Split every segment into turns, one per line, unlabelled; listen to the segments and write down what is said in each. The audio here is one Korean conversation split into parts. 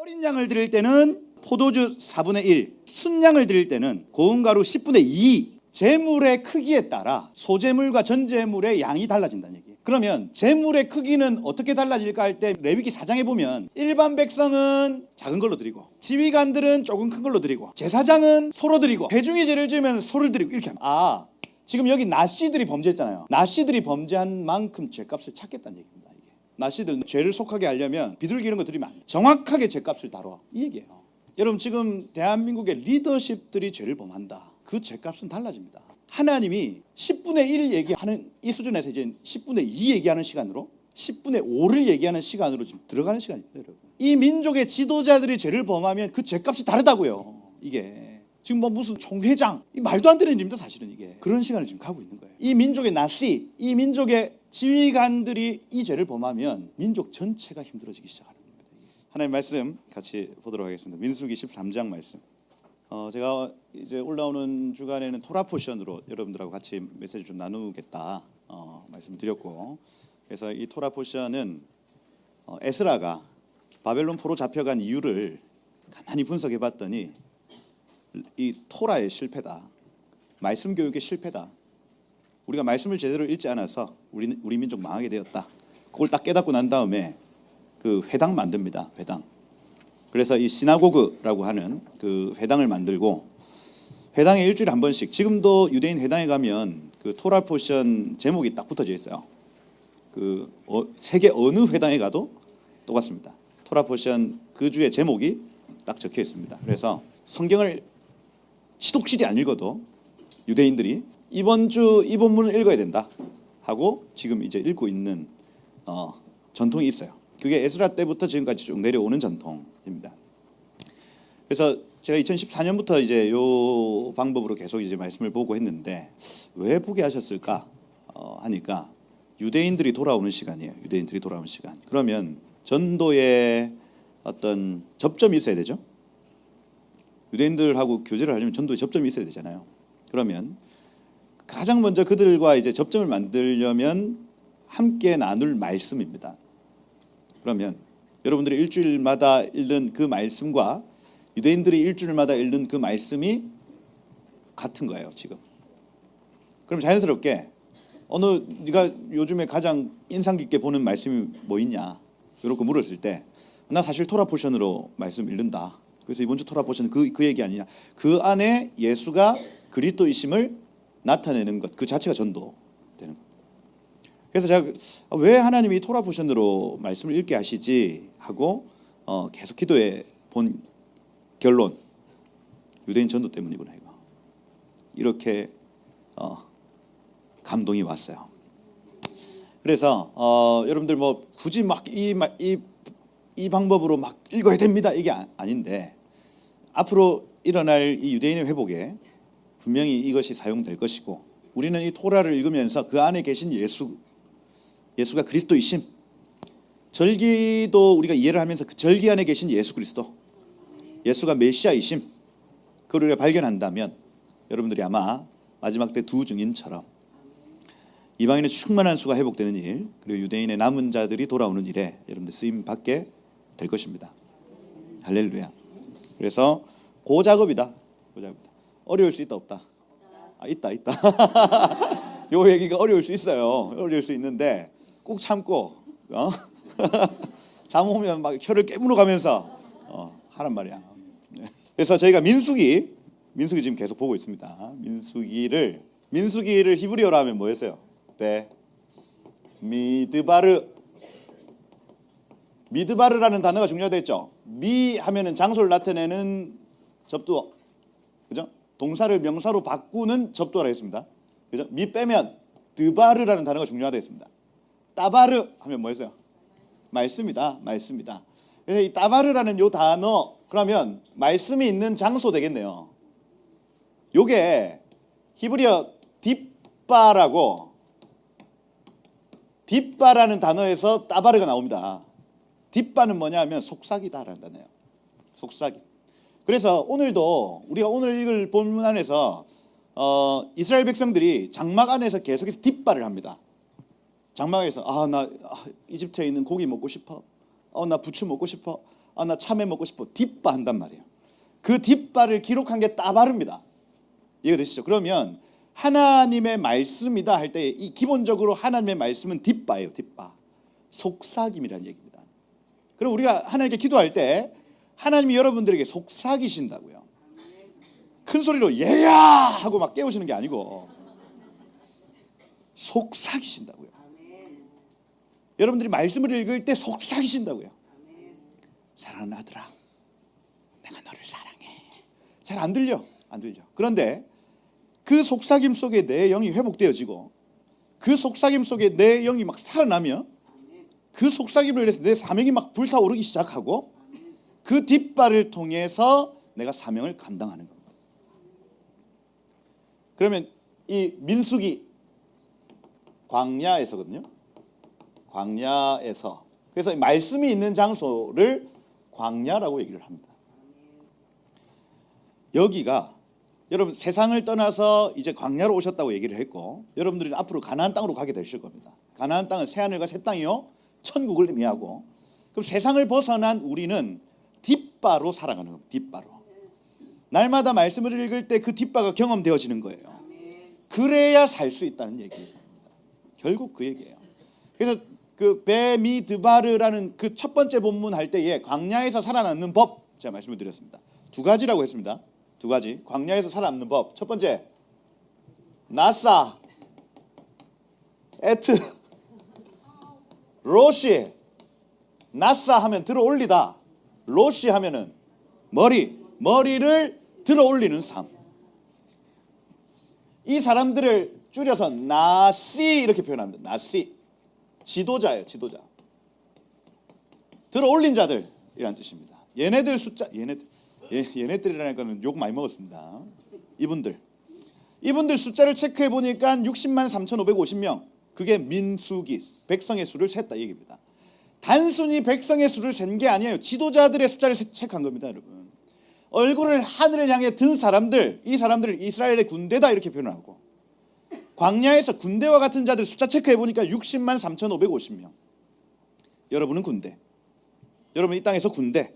어린 양을 드릴 때는 포도주 4분의 1, 순양을 드릴 때는 고운 가루 10분의 2. 제물의 크기에 따라 소제물과 전제물의 양이 달라진다는 얘기예요. 그러면 제물의 크기는 어떻게 달라질까 할 때 레위기 4장에 보면 일반 백성은 작은 걸로 드리고 지휘관들은 조금 큰 걸로 드리고 제사장은 소로 드리고 회중이 제를 지으면 소를 드리고 이렇게 합니다. 지금 여기 나씨들이 범죄했잖아요. 나씨들이 범죄한 만큼 죄값을 찾겠다는 얘기입니다. 이게 나씨들 죄를 속하게 하려면 비둘기 이런 거 드리면 안 돼. 정확하게 죄값을 다뤄, 이 얘기예요. 여러분, 지금 대한민국의 리더십들이 죄를 범한다. 그 죄값은 달라집니다. 하나님이 10분의 1 얘기하는 이 수준에서 이제 10분의 2 얘기하는 시간으로 10분의 5를 얘기하는 시간으로 지금 들어가는 시간입니다, 여러분. 이 민족의 지도자들이 죄를 범하면 그 죄값이 다르다고요. 이게 지금 뭐 무슨 총회장, 이 말도 안 되는 일입니다, 사실은. 이게 그런 시간을 지금 가고 있는 거예요. 이 민족의 나시, 이 민족의 지휘관들이 이 죄를 범하면 민족 전체가 힘들어지기 시작하는 겁니다. 하나님의 말씀 같이 보도록 하겠습니다. 민수기 13장 말씀. 제가 이제 올라오는 주간에는 토라 포션으로 여러분들하고 같이 메시지 좀 나누겠다 말씀드렸고, 그래서 이 토라 포션은 에스라가 바벨론 포로 잡혀간 이유를 가만히 분석해봤더니 이 토라의 실패다, 말씀 교육의 실패다, 우리가 말씀을 제대로 읽지 않아서 우리 민족 망하게 되었다. 그걸 딱 깨닫고 난 다음에 그 회당 만듭니다. 회당. 그래서 이 시나고그라고 하는 그 회당을 만들고, 회당에 일주일에 한 번씩, 지금도 유대인 회당에 가면 그 토라 포션 제목이 딱 붙어져 있어요. 그 세계 어느 회당에 가도 똑같습니다. 토라 포션 그 주의 제목이 딱 적혀 있습니다. 그래서 성경을 시독시대 안 읽어도 유대인들이 이번 주 이 본문을 읽어야 된다 하고 지금 이제 읽고 있는 전통이 있어요. 그게 에스라 때부터 지금까지 쭉 내려오는 전통입니다. 그래서 제가 2014년부터 이제 요 방법으로 계속 이제 말씀을 보고 했는데, 왜 보게 하셨을까 하니까 유대인들이 돌아오는 시간이에요. 유대인들이 돌아오는 시간. 그러면 전도에 어떤 접점이 있어야 되죠. 유대인들하고 교제를 하려면 전도에 접점이 있어야 되잖아요. 그러면 가장 먼저 그들과 이제 접점을 만들려면 함께 나눌 말씀입니다. 그러면 여러분들이 일주일마다 읽는 그 말씀과 유대인들이 일주일마다 읽는 그 말씀이 같은 거예요, 지금. 그럼 자연스럽게 네가 요즘에 가장 인상 깊게 보는 말씀이 뭐 있냐, 이렇게 물었을 때 나 사실 토라 포션으로 말씀 읽는다. 그래서 이번 주 토라 포션은 그 얘기 아니냐. 그 안에 예수가 그리스도이심을 나타내는 것, 그 자체가 전도되는 것. 그래서 제가 왜 하나님이 토라 포션으로 말씀을 읽게 하시지 하고 계속 기도해 본 결론, 유대인 전도 때문이구나 이거. 이렇게 감동이 왔어요. 그래서 여러분들 뭐 굳이 막 이 방법으로 막 읽어야 됩니다 이게 아닌데, 앞으로 일어날 이 유대인의 회복에 분명히 이것이 사용될 것이고, 우리는 이 토라를 읽으면서 그 안에 계신 예수가 그리스도이심, 절기도 우리가 이해를 하면서 그 절기 안에 계신 예수 그리스도, 예수가 메시아이심, 그걸 우리가 발견한다면 여러분들이 아마 마지막 때 두 증인처럼 이방인의 충만한 수가 회복되는 일, 그리고 유대인의 남은 자들이 돌아오는 일에 여러분들 쓰임 받게 될 것입니다. 할렐루야. 그래서 고작업이다. 어려울 수 있다 없다? 있다. 요 얘기가 어려울 수 있어요. 어려울 수 있는데 꼭 참고 잠 오면 막 혀를 깨물어 가면서 하란 말이야. 그래서 저희가 민수기 지금 계속 보고 있습니다. 민수기를 히브리어로 하면 뭐였어요? 미드바르라는 단어가 중요하겠죠. 미 하면은 장소를 나타내는 접두어, 그죠? 동사를 명사로 바꾸는 접두어라 했습니다. 그죠? 미 빼면 드바르라는 단어가 중요하겠습니다. 따바르 하면 뭐였어요? 말씀이다. 그래서 이 따바르라는 요 단어, 그러면 말씀이 있는 장소 되겠네요. 요게 히브리어 딥바라는 단어에서 따바르가 나옵니다. 딥바는 뭐냐 하면 속삭이다라는 단어예요. 속삭이. 그래서 오늘도 우리가 오늘 읽을 본문 안에서 이스라엘 백성들이 장막 안에서 계속해서 딥바를 합니다. 장막에서 나 이집트에 있는 고기 먹고 싶어. 나 부추 먹고 싶어. 아, 나 참외 먹고 싶어. 뒷바 한단 말이에요. 그 뒷바를 기록한 게 따바릅니다. 이해되시죠? 그러면 하나님의 말씀이다 할 때 이 기본적으로 하나님의 말씀은 뒷바예요. 뒷바. 속삭임이라는 얘기입니다. 그럼 우리가 하나님께 기도할 때 하나님이 여러분들에게 속삭이신다고요. 큰 소리로 얘야 하고 막 깨우시는 게 아니고 속삭이신다고요. 여러분들이 말씀을 읽을 때 속삭이신다고요. 사랑하는 아들아, 내가 너를 사랑해. 잘 안 들려. 안 들려. 그런데 그 속삭임 속에 내 영이 회복되어지고 그 속삭임 속에 내 영이 막 살아나며 그 속삭임으로 인해서 내 사명이 막 불타오르기 시작하고 그 뒷발을 통해서 내가 사명을 감당하는 겁니다. 그러면 이 민수기 광야에서거든요. 광야에서. 그래서 말씀이 있는 장소를 광야라고 얘기를 합니다. 여기가 여러분 세상을 떠나서 이제 광야로 오셨다고 얘기를 했고 여러분들이 앞으로 가나안 땅으로 가게 되실 겁니다. 가나안 땅은 새하늘과 새 땅이요 천국을 의미하고 그럼 세상을 벗어난 우리는 뒷바로 살아가는 겁니다. 뒷바로. 날마다 말씀을 읽을 때 그 뒷바가 경험되어지는 거예요. 그래야 살 수 있다는 얘기입니다. 결국 그 얘기예요. 그래서 그 베미드바르라는 그 첫 번째 본문 할 때에 광야에서 살아남는 법 제가 말씀을 드렸습니다. 두 가지라고 했습니다. 두 가지. 광야에서 살아남는 법. 첫 번째 나사 에트 로시. 나사 하면 들어 올리다. 로시 하면은 머리를 들어 올리는 삶. 이 사람들을 줄여서 나시 이렇게 표현합니다. 나시. 지도자예요. 지도자. 들어 올린 자들이라는 뜻입니다. 얘네들 숫자 얘네들이라는 거는 욕 많이 먹었습니다. 이분들 숫자를 체크해 보니까 60만 3,550명. 그게 민수기 백성의 수를 셌다 이 얘기입니다. 단순히 백성의 수를 센 게 아니에요. 지도자들의 숫자를 체크한 겁니다, 여러분. 얼굴을 하늘을 향해 든 사람들, 이 사람들을 이스라엘의 군대다 이렇게 표현하고 광야에서 군대와 같은 자들 숫자 체크해 보니까 60만 3,550명. 여러분은 군대. 여러분 이 땅에서 군대.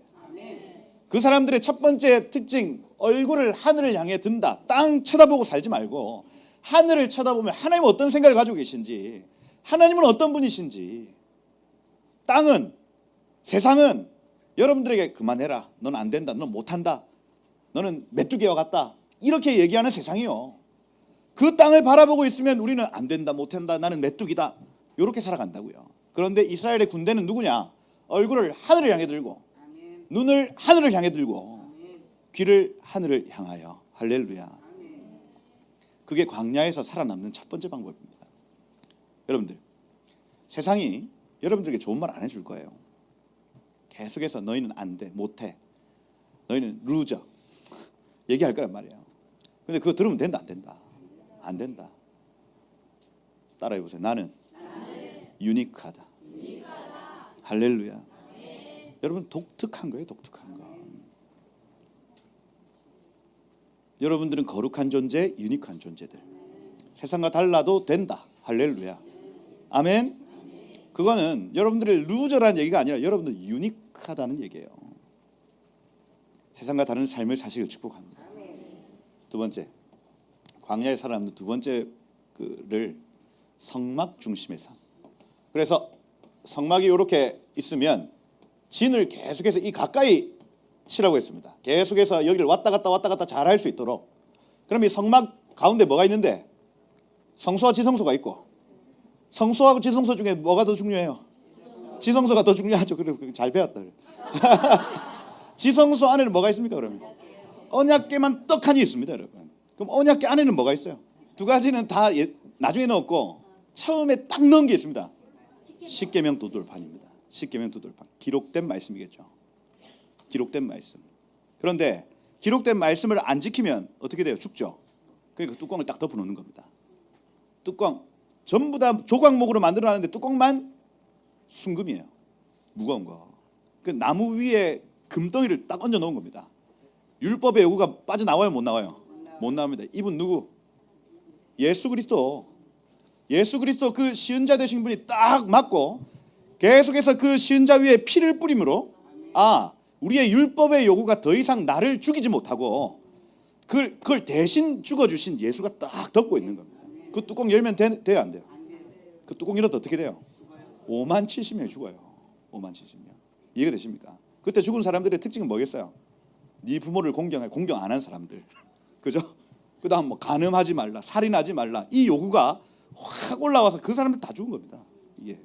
그 사람들의 첫 번째 특징, 얼굴을 하늘을 향해 든다. 땅 쳐다보고 살지 말고 하늘을 쳐다보면 하나님은 어떤 생각을 가지고 계신지, 하나님은 어떤 분이신지. 땅은, 세상은 여러분들에게 그만해라, 넌 안 된다, 넌 못한다, 너는 메뚜기와 같다 이렇게 얘기하는 세상이요. 그 땅을 바라보고 있으면 우리는 안 된다, 못한다, 나는 메뚜기다 이렇게 살아간다고요. 그런데 이스라엘의 군대는 누구냐? 얼굴을 하늘을 향해 들고 눈을 하늘을 향해 들고 귀를 하늘을 향하여. 할렐루야. 그게 광야에서 살아남는 첫 번째 방법입니다. 여러분들, 세상이 여러분들에게 좋은 말 안 해줄 거예요. 계속해서 너희는 안 돼, 못해, 너희는 루저 얘기할 거란 말이에요. 근데 그거 들으면 된다, 안 된다? 안 된다. 따라해 보세요. 나는 유니크하다. 할렐루야. 여러분 독특한 거예요. 독특한 거. 여러분들은 거룩한 존재, 유니크한 존재들. 세상과 달라도 된다. 할렐루야. 아멘. 그거는 여러분들의 루저라는 얘기가 아니라 여러분들 유니크하다는 얘기예요. 세상과 다른 삶을 사시길 축복합니다. 두 번째, 광야에 살아남는 두 번째 그를 성막 중심의 삶. 그래서 성막이 이렇게 있으면 진을 계속해서 이 가까이 치라고 했습니다. 계속해서 여기를 왔다 갔다 잘 할 수 있도록. 그럼 이 성막 가운데 뭐가 있는데? 성소와 지성소가 있고, 성소하고 지성소 중에 뭐가 더 중요해요? 지성소가 더 중요하죠. 그래, 잘 배웠다. 지성소 안에는 뭐가 있습니까? 그러면 언약궤만 떡하니 있습니다, 여러분. 그럼 언약궤 안에는 뭐가 있어요? 두 가지는 다 나중에 넣었고 처음에 딱 넣은 게 있습니다. 십계명 두돌판입니다. 십계명 두돌판. 기록된 말씀이겠죠. 기록된 말씀. 그런데 기록된 말씀을 안 지키면 어떻게 돼요? 죽죠. 그러니까 뚜껑을 딱 덮어놓는 겁니다. 뚜껑 전부 다 조각목으로 만들어놨는데 뚜껑만 순금이에요. 무거운 거. 그 나무 위에 금덩이를 딱 얹어 놓은 겁니다. 율법의 요구가 빠져나와요? 못 나와요? 못 나옵니다. 이분 누구? 예수 그리스도. 예수 그리스도 그 시은자 되신 분이 딱 맞고 계속해서 그 시은자 위에 피를 뿌림으로 우리의 율법의 요구가 더 이상 나를 죽이지 못하고 그걸 대신 죽어주신 예수가 딱 덮고 있는 겁니다. 그 뚜껑 열면 돼요, 안 돼요? 그 뚜껑 열어도 어떻게 돼요? 5만 70명이 죽어요. 5만 70명. 이해가 되십니까? 그때 죽은 사람들의 특징은 뭐겠어요? 네 부모를 공경 안 한 사람들. 그죠? 그 다음 뭐 간음하지 말라, 살인하지 말라, 이 요구가 확 올라와서 그 사람들 다 죽은 겁니다. 예.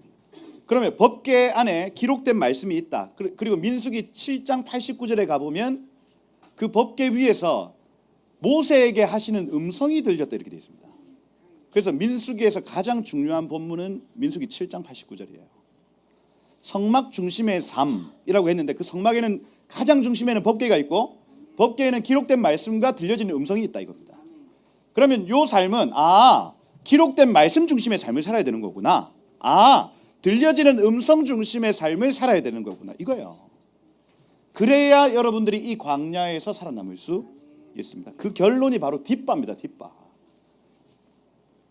그러면 법궤 안에 기록된 말씀이 있다. 그리고 민수기 7장 89절에 가보면 그 법궤 위에서 모세에게 하시는 음성이 들렸다 이렇게 되어 있습니다. 그래서 민수기에서 가장 중요한 본문은 민수기 7장 89절이에요. 성막 중심의 삶이라고 했는데 그 성막에는 가장 중심에는 법궤가 있고 법궤에는 기록된 말씀과 들려지는 음성이 있다 이겁니다. 그러면 이 삶은 기록된 말씀 중심의 삶을 살아야 되는 거구나. 들려지는 음성 중심의 삶을 살아야 되는 거구나. 이거예요. 그래야 여러분들이 이 광야에서 살아남을 수 있습니다. 그 결론이 바로 뒷바입니다. 뒷바.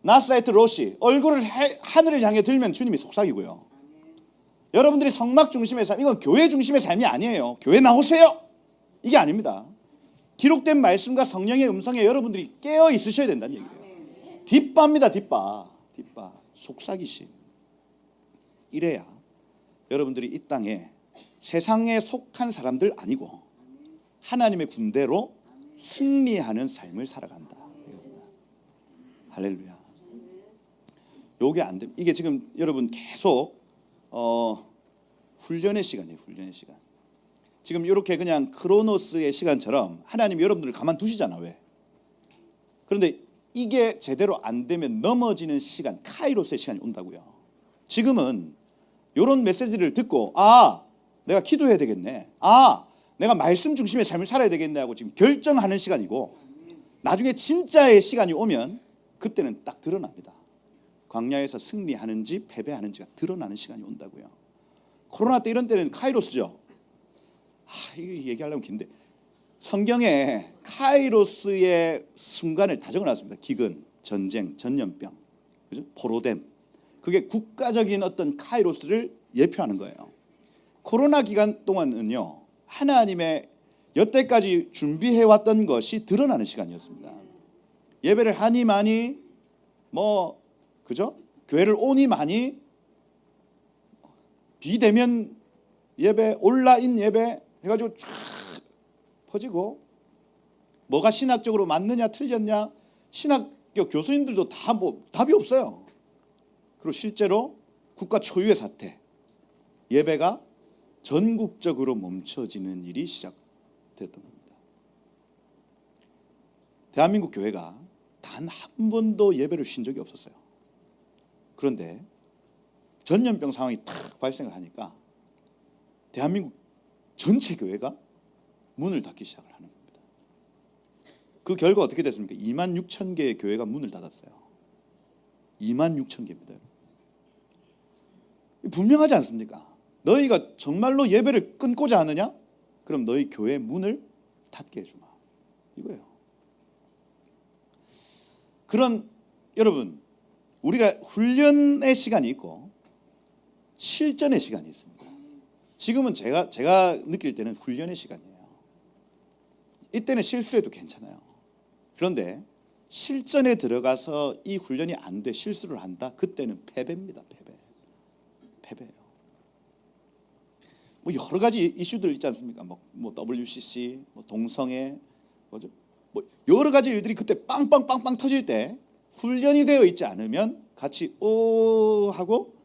나사레트 로시, 얼굴을 하늘을 향해 들면 주님이 속삭이고요. 여러분들이 성막 중심의 삶, 이건 교회 중심의 삶이 아니에요. 교회 나오세요. 이게 아닙니다. 기록된 말씀과 성령의 음성에 여러분들이 깨어 있으셔야 된다는 얘기예요. 뒷바입니다. 뒷바. 속삭이심. 이래야 여러분들이 이 땅에 세상에 속한 사람들 아니고 하나님의 군대로 승리하는 삶을 살아간다. 할렐루야. 요게 안 됩니다. 이게 지금 여러분 계속 훈련의 시간이에요. 훈련의 시간. 지금 이렇게 그냥 크로노스의 시간처럼 하나님이 여러분들을 가만두시잖아. 왜? 그런데 이게 제대로 안 되면 넘어지는 시간, 카이로스의 시간이 온다고요. 지금은 이런 메시지를 듣고 내가 기도해야 되겠네. 내가 말씀 중심의 삶을 살아야 되겠네 하고 지금 결정하는 시간이고 나중에 진짜의 시간이 오면 그때는 딱 드러납니다. 광야에서 승리하는지 패배하는지가 드러나는 시간이 온다고요. 코로나 때 이런 때는 카이로스죠. 이거 얘기하려면 긴데 성경에 카이로스의 순간을 다 적어놨습니다. 기근, 전쟁, 전염병, 그죠? 포로됨. 그게 국가적인 어떤 카이로스를 예표하는 거예요. 코로나 기간 동안은요, 하나님의 여태까지 준비해왔던 것이 드러나는 시간이었습니다. 예배를 하니 많이 그죠? 교회를 오니 많이 비대면 예배, 온라인 예배 해가지고 쫙 퍼지고 뭐가 신학적으로 맞느냐 틀렸냐 신학교 교수님들도 다 답이 없어요. 그리고 실제로 국가 초유의 사태, 예배가 전국적으로 멈춰지는 일이 시작됐던 겁니다. 대한민국 교회가 단 한 번도 예배를 쉰 적이 없었어요. 그런데 전염병 상황이 탁 발생을 하니까 대한민국 전체 교회가 문을 닫기 시작을 하는 겁니다. 그 결과 어떻게 됐습니까? 2만 6천 개의 교회가 문을 닫았어요. 2만 6천 개입니다. 분명하지 않습니까? 너희가 정말로 예배를 끊고자 하느냐? 그럼 너희 교회 문을 닫게 해주마. 이거예요. 그런 여러분, 우리가 훈련의 시간이 있고 실전의 시간이 있습니다. 지금은 제가 느낄 때는 훈련의 시간이에요. 이때는 실수해도 괜찮아요. 그런데 실전에 들어가서 이 훈련이 안 돼 실수를 한다. 그때는 패배입니다. 패배예요. 여러 가지 이슈들 있지 않습니까? WCC, 동성애, 여러 가지 일들이 그때 빵빵 터질 때 훈련이 되어 있지 않으면 같이 하고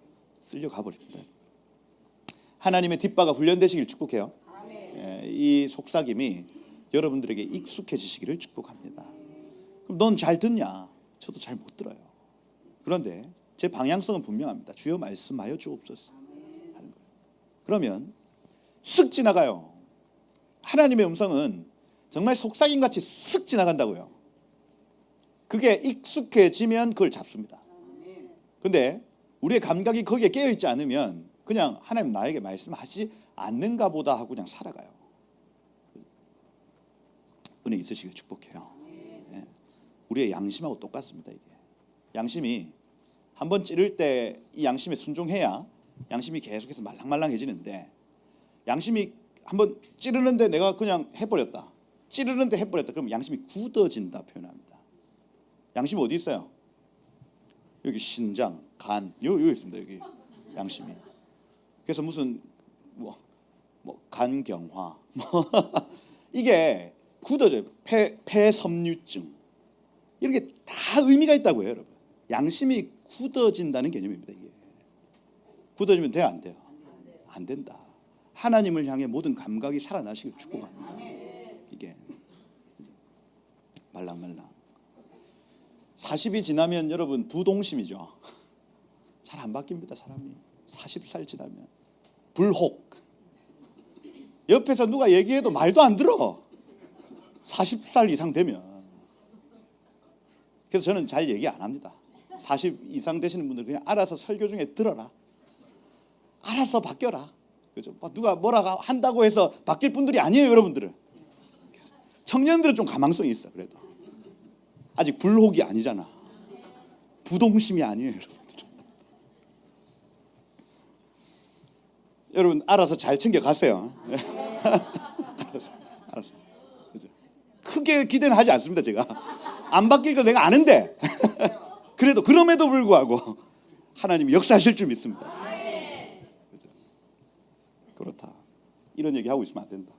쓸려가 버립니다. 하나님의 뒷바가 훈련되시길 축복해요. 이 속삭임이 여러분들에게 익숙해지시기를 축복합니다. 그럼 넌 잘 듣냐? 저도 잘 못 들어요. 그런데 제 방향성은 분명합니다. 주여 말씀하여 주옵소서 하는 거예요. 그러면 쓱 지나가요. 하나님의 음성은 정말 속삭임같이 쓱 지나간다고요. 그게 익숙해지면 그걸 잡습니다. 근데 우리의 감각이 거기에 깨어있지 않으면 그냥 하나님 나에게 말씀하시지 않는가 보다 하고 그냥 살아가요. 은혜 있으시길 축복해요. 네. 우리의 양심하고 똑같습니다. 이게 양심이 한번 찌를 때 이 양심에 순종해야 양심이 계속해서 말랑말랑해지는데 양심이 한번 찌르는데 내가 그냥 해버렸다. 찌르는데 해버렸다. 그럼 양심이 굳어진다 표현합니다. 양심이 어디 있어요? 여기 신장, 간, 여기 있습니다. 여기 양심이. 그래서 무슨 뭐 간경화 이게 굳어져요. 폐섬유증 이런 게 다 의미가 있다고요, 여러분. 양심이 굳어진다는 개념입니다. 이게 굳어지면 돼요, 안 돼요? 안 된다. 하나님을 향해 모든 감각이 살아나시길 축복합니다. 이게 말랑말랑. 40이 지나면 여러분 부동심이죠. 잘 안 바뀝니다, 사람이. 40살 지나면 불혹. 옆에서 누가 얘기해도 말도 안 들어. 40살 이상 되면. 그래서 저는 잘 얘기 안 합니다. 40 이상 되시는 분들 그냥 알아서 설교 중에 들어라. 알아서 바뀌어라. 그죠? 누가 뭐라고 한다고 해서 바뀔 분들이 아니에요, 여러분들은. 청년들은 좀 가망성이 있어. 그래도 아직 불혹이 아니잖아. 부동심이 아니에요, 여러분들. 여러분 알아서 잘 챙겨 가세요. 알아서. 그죠? 크게 기대는 하지 않습니다, 제가. 안 바뀔 걸 내가 아는데. 그래도 그럼에도 불구하고 하나님이 역사하실 줄 믿습니다. 그죠? 그렇다. 이런 얘기 하고 있으면 안 된다.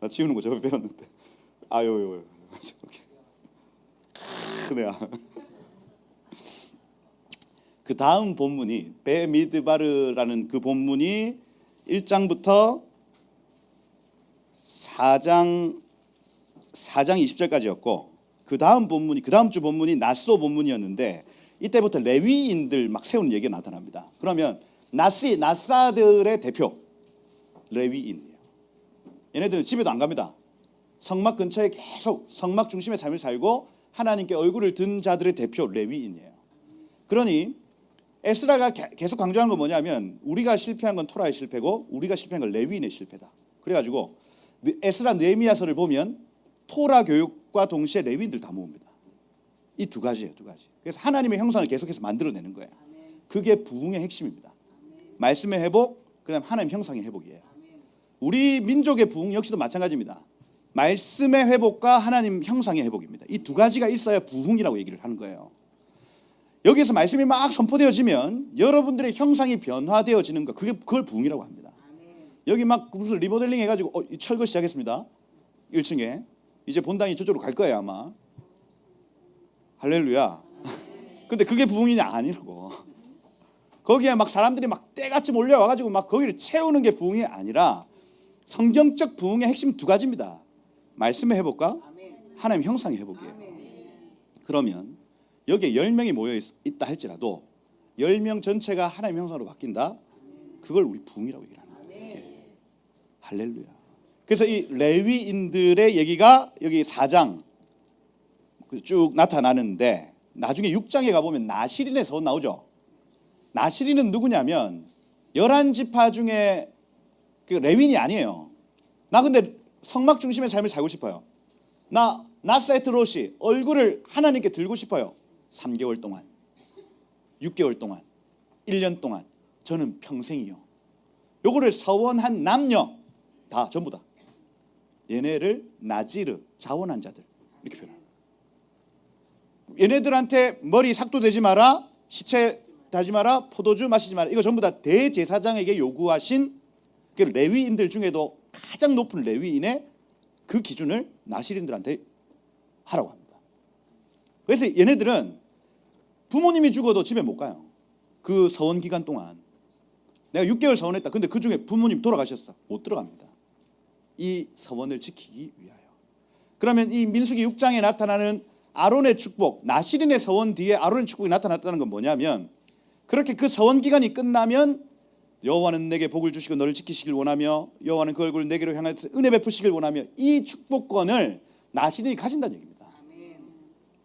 나 지우는 거 저번에 배웠는데. 아유. 내가 그 다음 본문이 베미드바르라는 그 본문이 1장부터 4장 20절까지였고 그 다음 주 본문이 나소 본문이었는데 이때부터 레위인들 막 세우는 얘기가 나타납니다. 그러면 나사들의 대표 레위인이에요. 얘네들은 집에도 안 갑니다. 성막 근처에 계속 성막 중심의 삶을 살고 하나님께 얼굴을 든 자들의 대표 레위인이에요. 그러니 에스라가 계속 강조하는 건 뭐냐면 우리가 실패한 건 토라의 실패고 우리가 실패한 건 레위인의 실패다. 그래가지고 에스라 느헤미야서를 보면 토라 교육과 동시에 레위인들 다 모읍니다. 이 두 가지예요, 두 가지. 그래서 하나님의 형상을 계속해서 만들어내는 거예요. 그게 부흥의 핵심입니다. 말씀의 회복, 그다음 하나님 형상의 회복이에요. 우리 민족의 부흥 역시도 마찬가지입니다. 말씀의 회복과 하나님 형상의 회복입니다. 이 두 가지가 있어야 부흥이라고 얘기를 하는 거예요. 여기서 말씀이 막 선포되어지면 여러분들의 형상이 변화되어지는 거, 그걸 부흥이라고 합니다. 여기 막 무슨 리모델링 해가지고 철거 시작했습니다. 1층에 이제 본당이 저쪽으로 갈 거예요 아마. 할렐루야. 근데 그게 부흥이냐? 아니라고. 거기에 막 사람들이 막 때같이 몰려와가지고 막 거기를 채우는 게 부흥이 아니라 성경적 부흥의 핵심 두 가지입니다. 말씀의 회복과 하나님 형상의 회복이에요. 그러면 여기에 10명이 모여 있다 할지라도 10명 전체가 하나님 형상으로 바뀐다. 그걸 우리 부흥이라고 얘기를 합니다. 할렐루야. 그래서 이 레위인들의 얘기가 여기 4장 쭉 나타나는데 나중에 6장에 가보면 나시린의 서원 나오죠. 나시린은 누구냐면 11지파 중에 그 레위인이 아니에요. 나 근데 성막 중심의 삶을 살고 싶어요. 나 나사에트롯이 얼굴을 하나님께 들고 싶어요. 3개월 동안, 6개월 동안, 1년 동안, 저는 평생이요. 요거를 서원한 남녀 다 전부 다 얘네를 나지르, 자원한 자들 이렇게 표현합니다. 얘네들한테 머리 삭도되지 마라, 시체 다지 마라, 포도주 마시지 마라. 이거 전부 다 대제사장에게 요구하신 그 레위인들 중에도 가장 높은 레위인의 그 기준을 나시린들한테 하라고 합니다. 그래서 얘네들은 부모님이 죽어도 집에 못 가요. 그 서원 기간 동안. 내가 6개월 서원했다. 근데 그 중에 부모님 돌아가셨어. 못 들어갑니다. 이 서원을 지키기 위하여. 그러면 이 민수기 6장에 나타나는 아론의 축복, 나시린의 서원 뒤에 아론의 축복이 나타났다는 건 뭐냐면 그렇게 그 서원 기간이 끝나면 여호와는 내게 복을 주시고 너를 지키시길 원하며 여호와는 그 얼굴을 내게로 향해서 은혜 베푸시길 원하며 이 축복권을 나시린이 가진다는 얘기입니다.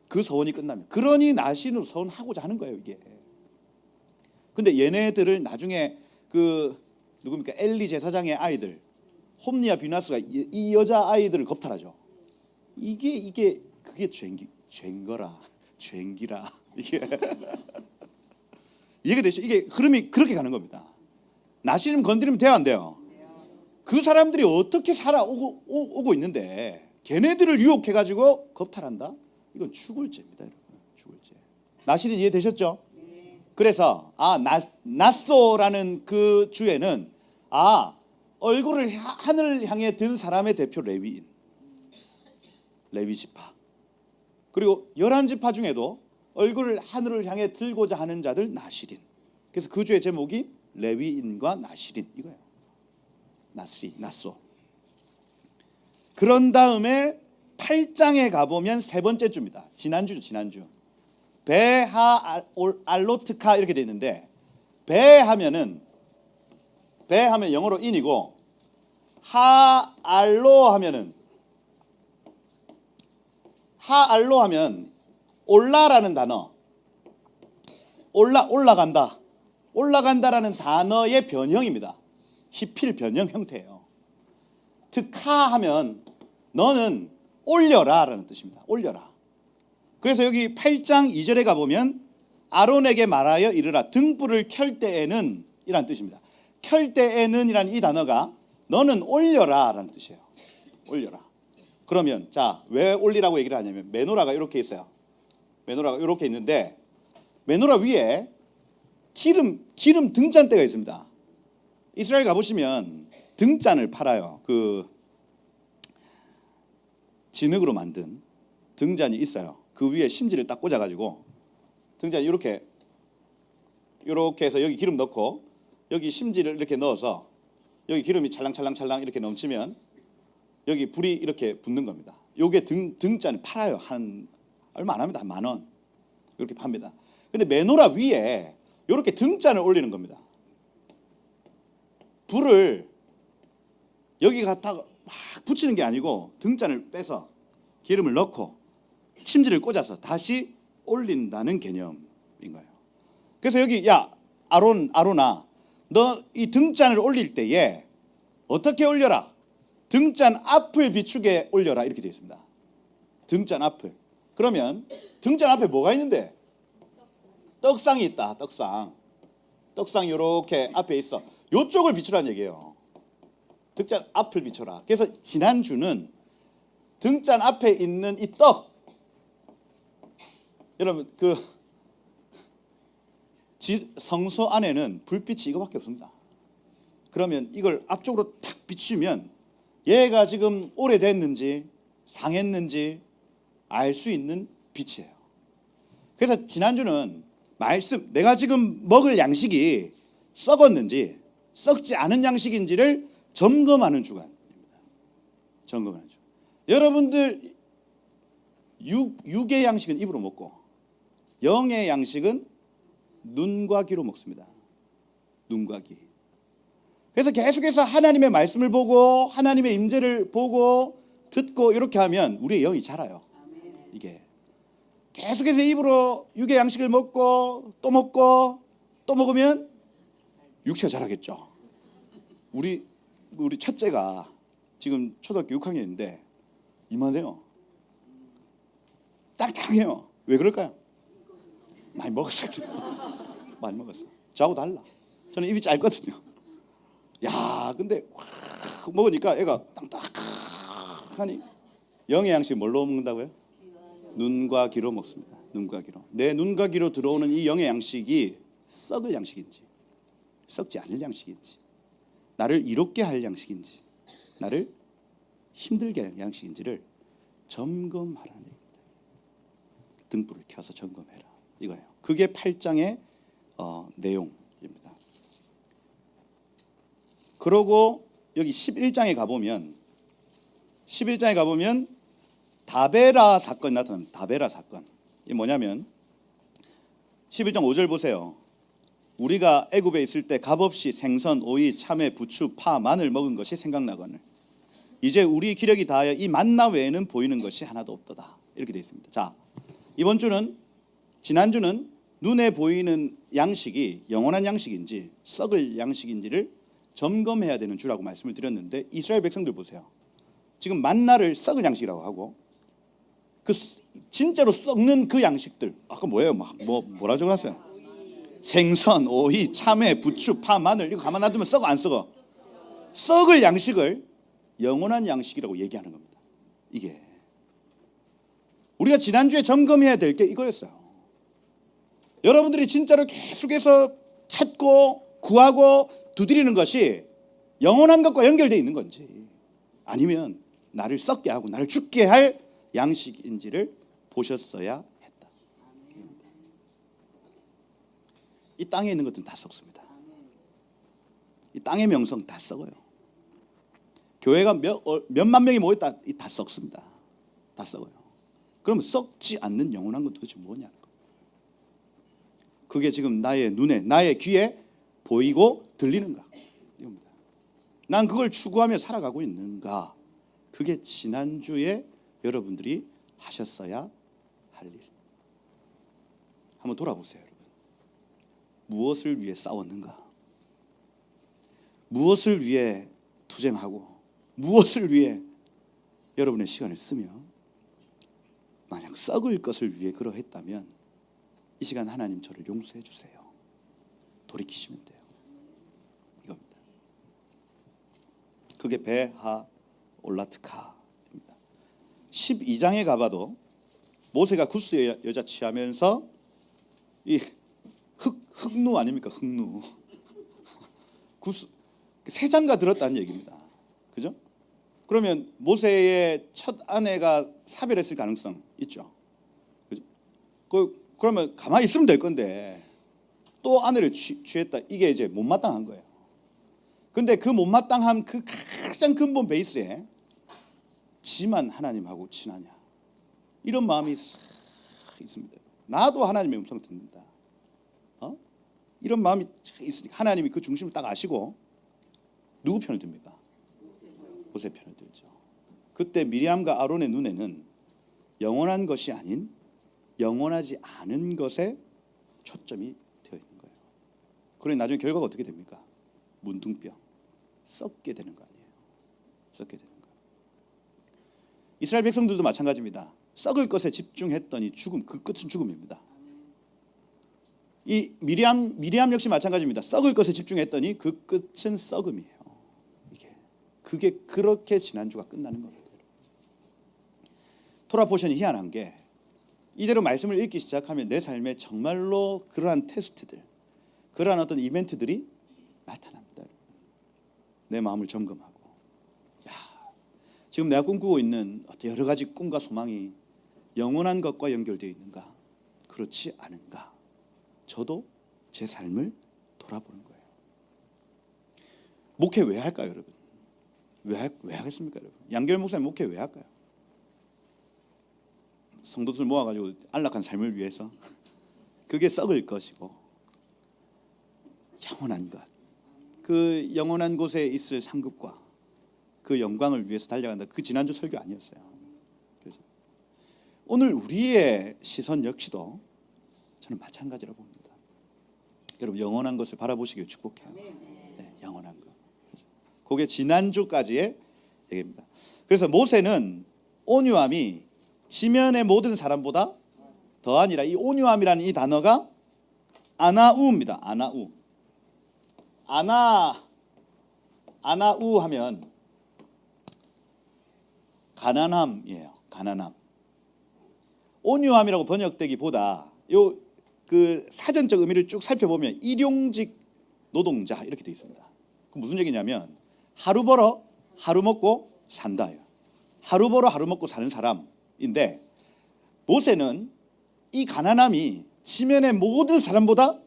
그 서원이 끝나면. 그러니 나시린으로 서원하고자 하는 거예요, 이게. 근데 얘네들을 나중에 그 누굽니까? 엘리 제사장의 아이들 홈리와 비나스가 이 여자 아이들을 겁탈하죠. 그게 죄인거라, 죄인기라. 이게 이해가 되죠? 이게 흐름이 그렇게 가는 겁니다. 나시린 건드리면 돼요, 안 돼요? 그 사람들이 어떻게 오고 있는데 걔네들을 유혹해가지고 겁탈한다? 이건 죽을 죄입니다, 여러분. 죽을 죄. 나실은 이해되셨죠? 그래서 나소라는 그 주에는 얼굴을 하늘을 향해 든 사람의 대표 레위 지파, 그리고 11지파 중에도 얼굴을 하늘을 향해 들고자 하는 자들 나실인. 그래서 그 주의 제목이 레위인과 나실인 이거예요. 나소. 그런 다음에 8장에 가보면 세 번째 주입니다. 지난주. 베하 알로트카 이렇게 돼 있는데, 베하면 영어로 인이고, 하알로 하면 올라라는 단어, 올라간다라는 단어의 변형입니다. 히필 변형 형태예요. 특하 하면 너는 올려라라는 뜻입니다. 올려라. 그래서 여기 8장 2절에 가보면 아론에게 말하여 이르라 등불을 켤 때에는 이란 뜻입니다. 켤 때에는 이란 이 단어가 너는 올려라라는 뜻이에요. 올려라. 그러면 자, 왜 올리라고 얘기를 하냐면 메노라가 이렇게 있어요. 메노라가 이렇게 있는데 메노라 위에 기름 등잔대가 있습니다. 이스라엘 가보시면 등잔을 팔아요. 그 진흙으로 만든 등잔이 있어요. 그 위에 심지를 딱 꽂아가지고 등잔이 이렇게 해서 여기 기름 넣고 여기 심지를 이렇게 넣어서 여기 기름이 찰랑찰랑 이렇게 넘치면 여기 불이 이렇게 붙는 겁니다. 요게 등잔을 팔아요. 한 얼마 안 합니다. 한 10,000원 이렇게 팝니다. 근데 메노라 위에 이렇게 등잔을 올리는 겁니다. 불을 여기 갖다가 막 붙이는 게 아니고 등잔을 빼서 기름을 넣고 심지를 꽂아서 다시 올린다는 개념인 거예요. 그래서 여기 아론아 너 이 등잔을 올릴 때에 어떻게 올려라? 등잔 앞을 비추게 올려라 이렇게 되어 있습니다. 등잔 앞을. 그러면 등잔 앞에 뭐가 있는데? 떡상이 있다. 떡상이 이렇게 앞에 있어. 이쪽을 비추라는 얘기예요. 등잔 앞을 비춰라. 그래서 지난주는 등잔 앞에 있는 이 떡, 여러분 그 성소 안에는 불빛이 이거밖에 없습니다. 그러면 이걸 앞쪽으로 탁 비추면 얘가 지금 오래됐는지 상했는지 알 수 있는 빛이에요. 그래서 지난주는 말씀, 내가 지금 먹을 양식이 썩었는지 썩지 않은 양식인지를 점검하는 주간입니다. 점검하는 주. 여러분들 육의 양식은 입으로 먹고 영의 양식은 눈과 귀로 먹습니다. 눈과 귀. 그래서 계속해서 하나님의 말씀을 보고 하나님의 임재를 보고 듣고 이렇게 하면 우리의 영이 자라요. 이게 계속해서 입으로 육의 양식을 먹고 또 먹으면 육체가 자라겠죠. 우리 첫째가 지금 초등학교 6학년인데 이만해요. 딱딱해요. 왜 그럴까요? 많이 먹었어요. 많이 먹었어요. 저하고 달라. 저는 입이 짧거든요. 야, 근데 확 먹으니까 애가 딱딱하니. 영의 양식 뭘로 먹는다고요? 눈과 귀로 먹습니다. 눈과 귀로. 내 눈과 귀로 들어오는 이 영의 양식이 썩을 양식인지 썩지 않을 양식인지 나를 이롭게 할 양식인지 나를 힘들게 할 양식인지를 점검하라는 얘기입니다. 등불을 켜서 점검해라 이거예요. 그게 8장의 내용입니다. 그러고 여기 11장에 가보면 다베라 사건이 나타납니다. 다베라 사건. 이게 뭐냐면 11장 5절 보세요. 우리가 애굽에 있을 때 값없이 생선, 오이, 참외, 부추, 파, 마늘 먹은 것이 생각나거늘 이제 우리 기력이 다하여 이 만나 외에는 보이는 것이 하나도 없도다. 이렇게 되어 있습니다. 자, 이번 주는 지난주는 눈에 보이는 양식이 영원한 양식인지 썩을 양식인지를 점검해야 되는 주라고 말씀을 드렸는데 이스라엘 백성들 보세요. 지금 만나를 썩을 양식이라고 하고 그 진짜로 썩는 그 양식들 아까 뭐예요? 뭐라 적어놨어요? 생선, 오이, 참외, 부추, 파, 마늘 이거 가만 놔두면 썩어 안 썩어? 썩을 양식을 영원한 양식이라고 얘기하는 겁니다. 이게 우리가 지난주에 점검해야 될 게 이거였어요. 여러분들이 진짜로 계속해서 찾고 구하고 두드리는 것이 영원한 것과 연결되어 있는 건지 아니면 나를 썩게 하고 나를 죽게 할 양식인지를 보셨어야 했다. 이 땅에 있는 것들은 다 썩습니다. 이 땅의 명성 다 썩어요. 교회가 몇만 명이 모였다 다 썩습니다. 다 썩어요. 그러면 썩지 않는 영원한 건 도대체 뭐냐는 거예요. 그게 지금 나의 눈에 나의 귀에 보이고 들리는가 이겁니다. 난 그걸 추구하며 살아가고 있는가. 그게 지난주에 여러분들이 하셨어야 할 일. 한번 돌아보세요, 여러분. 무엇을 위해 싸웠는가? 무엇을 위해 투쟁하고 무엇을 위해 여러분의 시간을 쓰며 만약 썩을 것을 위해 그러했다면 이 시간 하나님 저를 용서해 주세요. 돌이키시면 돼요. 이겁니다. 그게 베하 올라트카입니다. 12장에 가봐도 모세가 구스의 여자 취하면서 이 흑누 아닙니까? 흑누. 구스 세 장가 들었다는 얘기입니다. 그죠? 그러면 모세의 첫 아내가 사별했을 가능성 있죠. 그죠? 그러면 가만히 있으면 될 건데 또 아내를 취했다. 이게 이제 못마땅한 거예요. 근데 그 못마땅함 그 가장 근본 베이스에 지만 하나님하고 친하냐 이런 마음이 싹 있습니다. 나도 하나님의 음성을 듣는다. 이런 마음이 있으니까 하나님이 그 중심을 딱 아시고 누구 편을 듭니까? 모세 편을 들죠. 그때 미리암과 아론의 눈에는 영원한 것이 아닌 영원하지 않은 것에 초점이 되어 있는 거예요. 그러니 나중에 결과가 어떻게 됩니까? 문둥병, 썩게 되는 거 아니에요. 썩게 되는 거. 이스라엘 백성들도 마찬가지입니다. 썩을 것에 집중했더니 죽음, 그 끝은 죽음입니다. 이 미리암 역시 마찬가지입니다. 썩을 것에 집중했더니 그 끝은 썩음이에요. 그게 그렇게 지난주가 끝나는 겁니다. 토라 포션이 희한한 게 이대로 말씀을 읽기 시작하면 내 삶에 정말로 그러한 테스트들, 그러한 어떤 이벤트들이 나타납니다. 내 마음을 점검하고, 지금 내가 꿈꾸고 있는 어떤 여러 가지 꿈과 소망이 영원한 것과 연결되어 있는가? 그렇지 않은가? 저도 제 삶을 돌아보는 거예요. 목회 왜 할까요, 여러분? 왜 하겠습니까, 여러분? 양결 목사님 목회 왜 할까요? 성도들 모아가지고 안락한 삶을 위해서. 그게 썩을 것이고 영원한 것, 그 영원한 곳에 있을 상급과 그 영광을 위해서 달려간다. 그 지난주 설교 아니었어요. 그래서 오늘 우리의 시선 역시도 저는 마찬가지라고 봅니다. 여러분 영원한 것을 바라보시길 축복해요. 네, 영원한 것. 그게 지난주까지의 얘기입니다. 그래서 모세는 온유함이 지면의 모든 사람보다 더하니라. 이 온유함이라는 이 단어가 아나우입니다. 아나우 하면 가난함이에요. 가난함. 온유함이라고 번역되기보다 그 사전적 의미를 쭉 살펴보면 일용직 노동자 이렇게 되어 있습니다. 그 무슨 얘기냐면 하루 벌어 하루 먹고 산다예요. 하루 벌어 하루 먹고 사는 사람인데 모세는 이 가난함이 지면의 모든 사람보다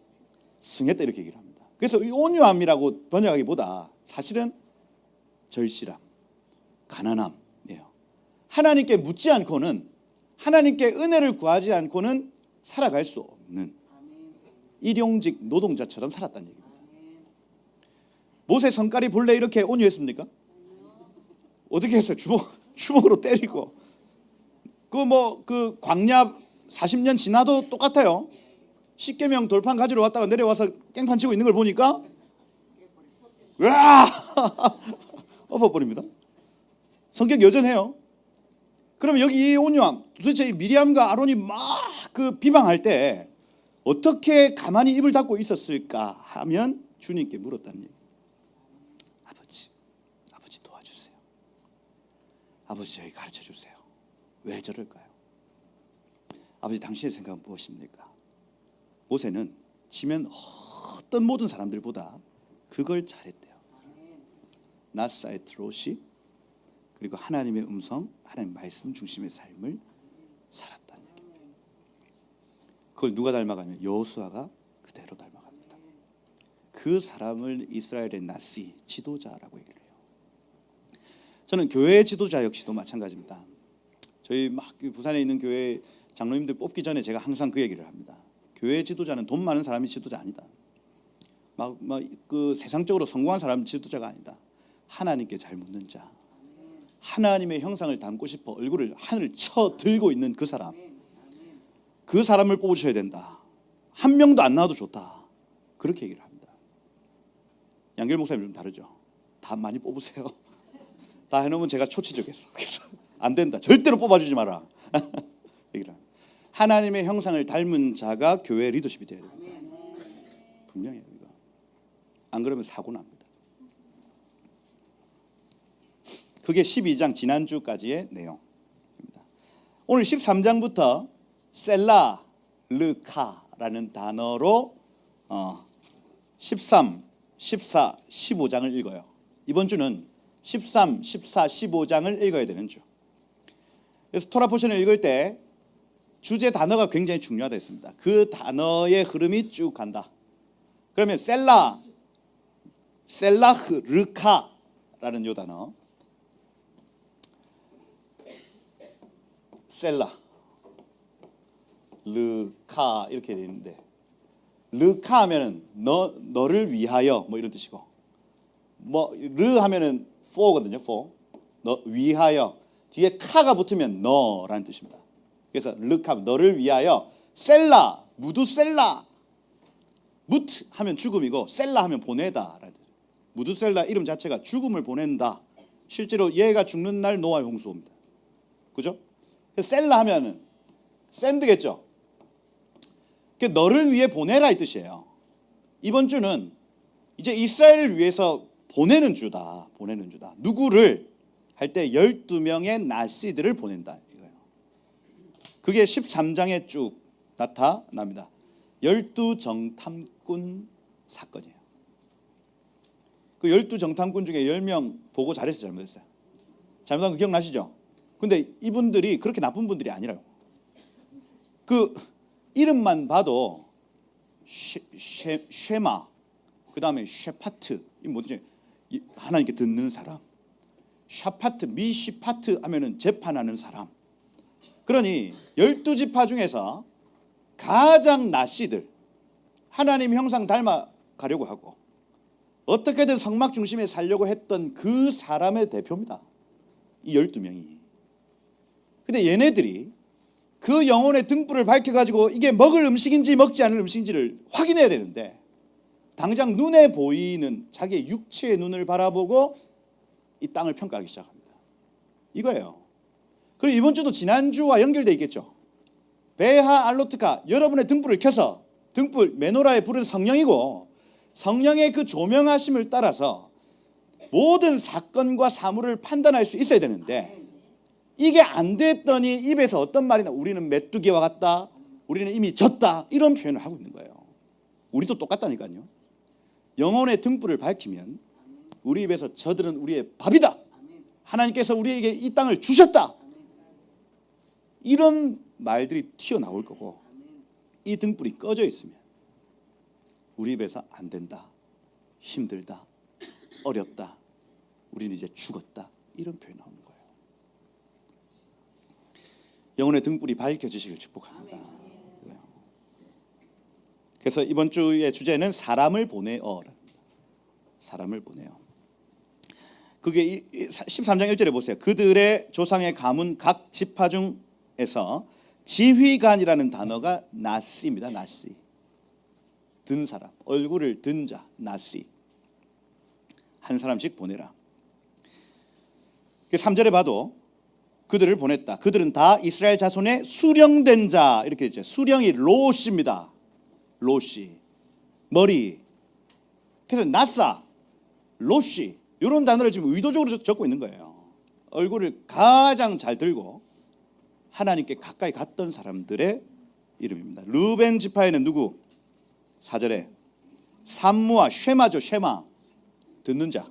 승했다 이렇게 얘기를 합니다. 그래서 이 온유함이라고 번역하기보다 사실은 절실함, 가난함이에요. 하나님께 묻지 않고는, 하나님께 은혜를 구하지 않고는 살아갈 수 없는 일용직 노동자처럼 살았다는 얘기입니다. 모세 성깔이 본래 이렇게 온유했습니까? 어떻게 했어요? 주먹으로 때리고. 그 광야 40년 지나도 똑같아요. 십계명 돌판 가지러 왔다가 내려와서 깽판 치고 있는 걸 보니까 으아! 엎어버립니다. 성격 여전해요. 그럼 여기 이 온유함, 도대체 이 미리암과 아론이 막 그 비방할 때 어떻게 가만히 입을 닫고 있었을까 하면 주님께 물었다는 얘기예요. 아버지, 아버지 저희 가르쳐 주세요. 왜 저럴까요? 아버지 당신의 생각은 무엇입니까? 모세는 지면 어떤 모든 사람들보다 그걸 잘했대요. 나사의 트롯이 그리고 하나님의 음성, 하나님의 말씀 중심의 삶을 살았다는 얘기입니다. 그걸 누가 닮아가면 여호수아가 그대로 닮아갑니다. 그 사람을 이스라엘의 나시, 지도자라고 얘기를 해요. 저는 교회 지도자 역시도 마찬가지입니다. 저희 막 부산에 있는 교회 장로님들 뽑기 전에 제가 항상 그 얘기를 합니다. 교회 지도자는 돈 많은 사람이 지도자 아니다. 그 세상적으로 성공한 사람이 지도자가 아니다. 하나님께 잘 묻는 자, 하나님의 형상을 닮고 싶어 얼굴을 하늘을 쳐 들고 있는 그 사람, 그 사람을 뽑으셔야 된다. 한 명도 안 나와도 좋다. 그렇게 얘기를 합니다. 양결 목사님 좀 다르죠. 다 많이 뽑으세요. 다 해놓으면 제가 초치적겠어. 그래서 안 된다. 절대로 뽑아주지 마라. 얘기를 합니다. 하나님의 형상을 닮은 자가 교회 리더십이 되어야 됩니다. 분명해요. 이거. 안 그러면 사고 납니다. 그게 12장 지난주까지의 내용입니다. 오늘 13장부터 셀라 르카라는 단어로 13, 14, 15장을 읽어요. 이번 주는 13, 14, 15장을 읽어야 되는 주. 그래서 토라 포션을 읽을 때 주제 단어가 굉장히 중요하다 했습니다. 그 단어의 흐름이 쭉 간다. 그러면 셀라흐 르카라는 요 단어, 셀라 르카 이렇게 되어 있는데, 르카 하면은 너를 위하여 뭐 이런 뜻이고, 르 하면은 for거든요. for 너 위하여, 뒤에 카가 붙으면 너라는 뜻입니다. 그래서 르카 너를 위하여, 셀라 무두셀라, 무트 하면 죽음이고 셀라 하면 보내다라는 뜻. 무두셀라 이름 자체가 죽음을 보낸다. 실제로 얘가 죽는 날 노아의 홍수입니다. 그죠? 셀라 하면은 샌드겠죠. 너를 위해 보내라 이 뜻이에요. 이번 주는 이제 이스라엘을 위해서 보내는 주다. 보내는 주다. 누구를 할 때 12명의 나시들을 보낸다 이거예요. 그게 13장에 쭉 나타납니다. 12정탐꾼 사건이에요. 그 12정탐꾼 중에 10명 보고 잘했어요, 잘못했어요? 잘못한 거 기억나시죠? 근데 이분들이 그렇게 나쁜 분들이 아니라고. 그 이름만 봐도 쉐마, 그 다음에 쉐파트, 이 뭐지? 하나님께 듣는 사람. 샤파트, 미시파트 하면은 재판하는 사람. 그러니 12지파 중에서 가장 나시들, 하나님 형상 닮아가려고 하고 어떻게든 성막 중심에 살려고 했던 그 사람의 대표입니다. 이 12명이. 근데 얘네들이 그 영혼의 등불을 밝혀가지고 이게 먹을 음식인지 먹지 않을 음식인지를 확인해야 되는데, 당장 눈에 보이는 자기의 육체의 눈을 바라보고 이 땅을 평가하기 시작합니다. 이거예요. 그리고 이번 주도 지난주와 연결되어 있겠죠. 베하 알로트카, 여러분의 등불을 켜서, 등불 메노라의 불은 성령이고 성령의 그 조명하심을 따라서 모든 사건과 사물을 판단할 수 있어야 되는데, 이게 안 됐더니 입에서 어떤 말이나 우리는 메뚜기와 같다, 우리는 이미 졌다, 이런 표현을 하고 있는 거예요. 우리도 똑같다니까요. 영혼의 등불을 밝히면 우리 입에서 저들은 우리의 밥이다, 하나님께서 우리에게 이 땅을 주셨다, 이런 말들이 튀어나올 거고, 이 등불이 꺼져 있으면 우리 입에서 안 된다, 힘들다, 어렵다, 우리는 이제 죽었다, 이런 표현이 나오는 거예요. 영혼의 등불이 밝혀지시길 축복합니다. 그래서 이번 주의 주제는 사람을 보내어. 사람을 보내어. 그게 13장 1절에 보세요. 그들의 조상의 가문 각 지파 중에서 지휘관이라는 단어가 나시입니다. 나시. 든 사람, 얼굴을 든 자, 나시. 한 사람씩 보내라. 3절에 봐도 그들을 보냈다. 그들은 다 이스라엘 자손의 수령된 자, 이렇게 있죠. 수령이 로시입니다. 로시, 머리. 그래서 나사, 로시, 이런 단어를 지금 의도적으로 적고 있는 거예요. 얼굴을 가장 잘 들고 하나님께 가까이 갔던 사람들의 이름입니다. 르벤 지파에는 누구? 4절에 삼무와 쉐마죠. 쉐마, 듣는 자.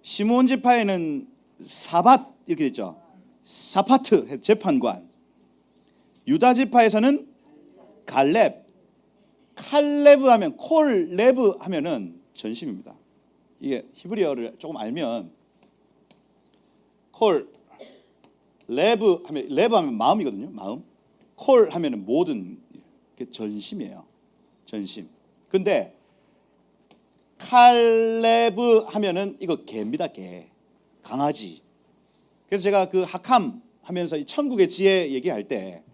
시몬 지파에는 사밧 이렇게 됐죠. 사파트, 재판관. 유다 지파에서는 갈렙. 칼레브 하면 콜레브 하면은 전심입니다. 이게 히브리어를 조금 알면 콜 레브 하면 마음이거든요. 마음. 콜 하면은 모든 게 전심이에요. 전심. 근데 칼레브 하면은 이거 개입니다. 개. 강아지. 그래서 제가 그 학함 하면서 이 천국의 지혜 얘기할 때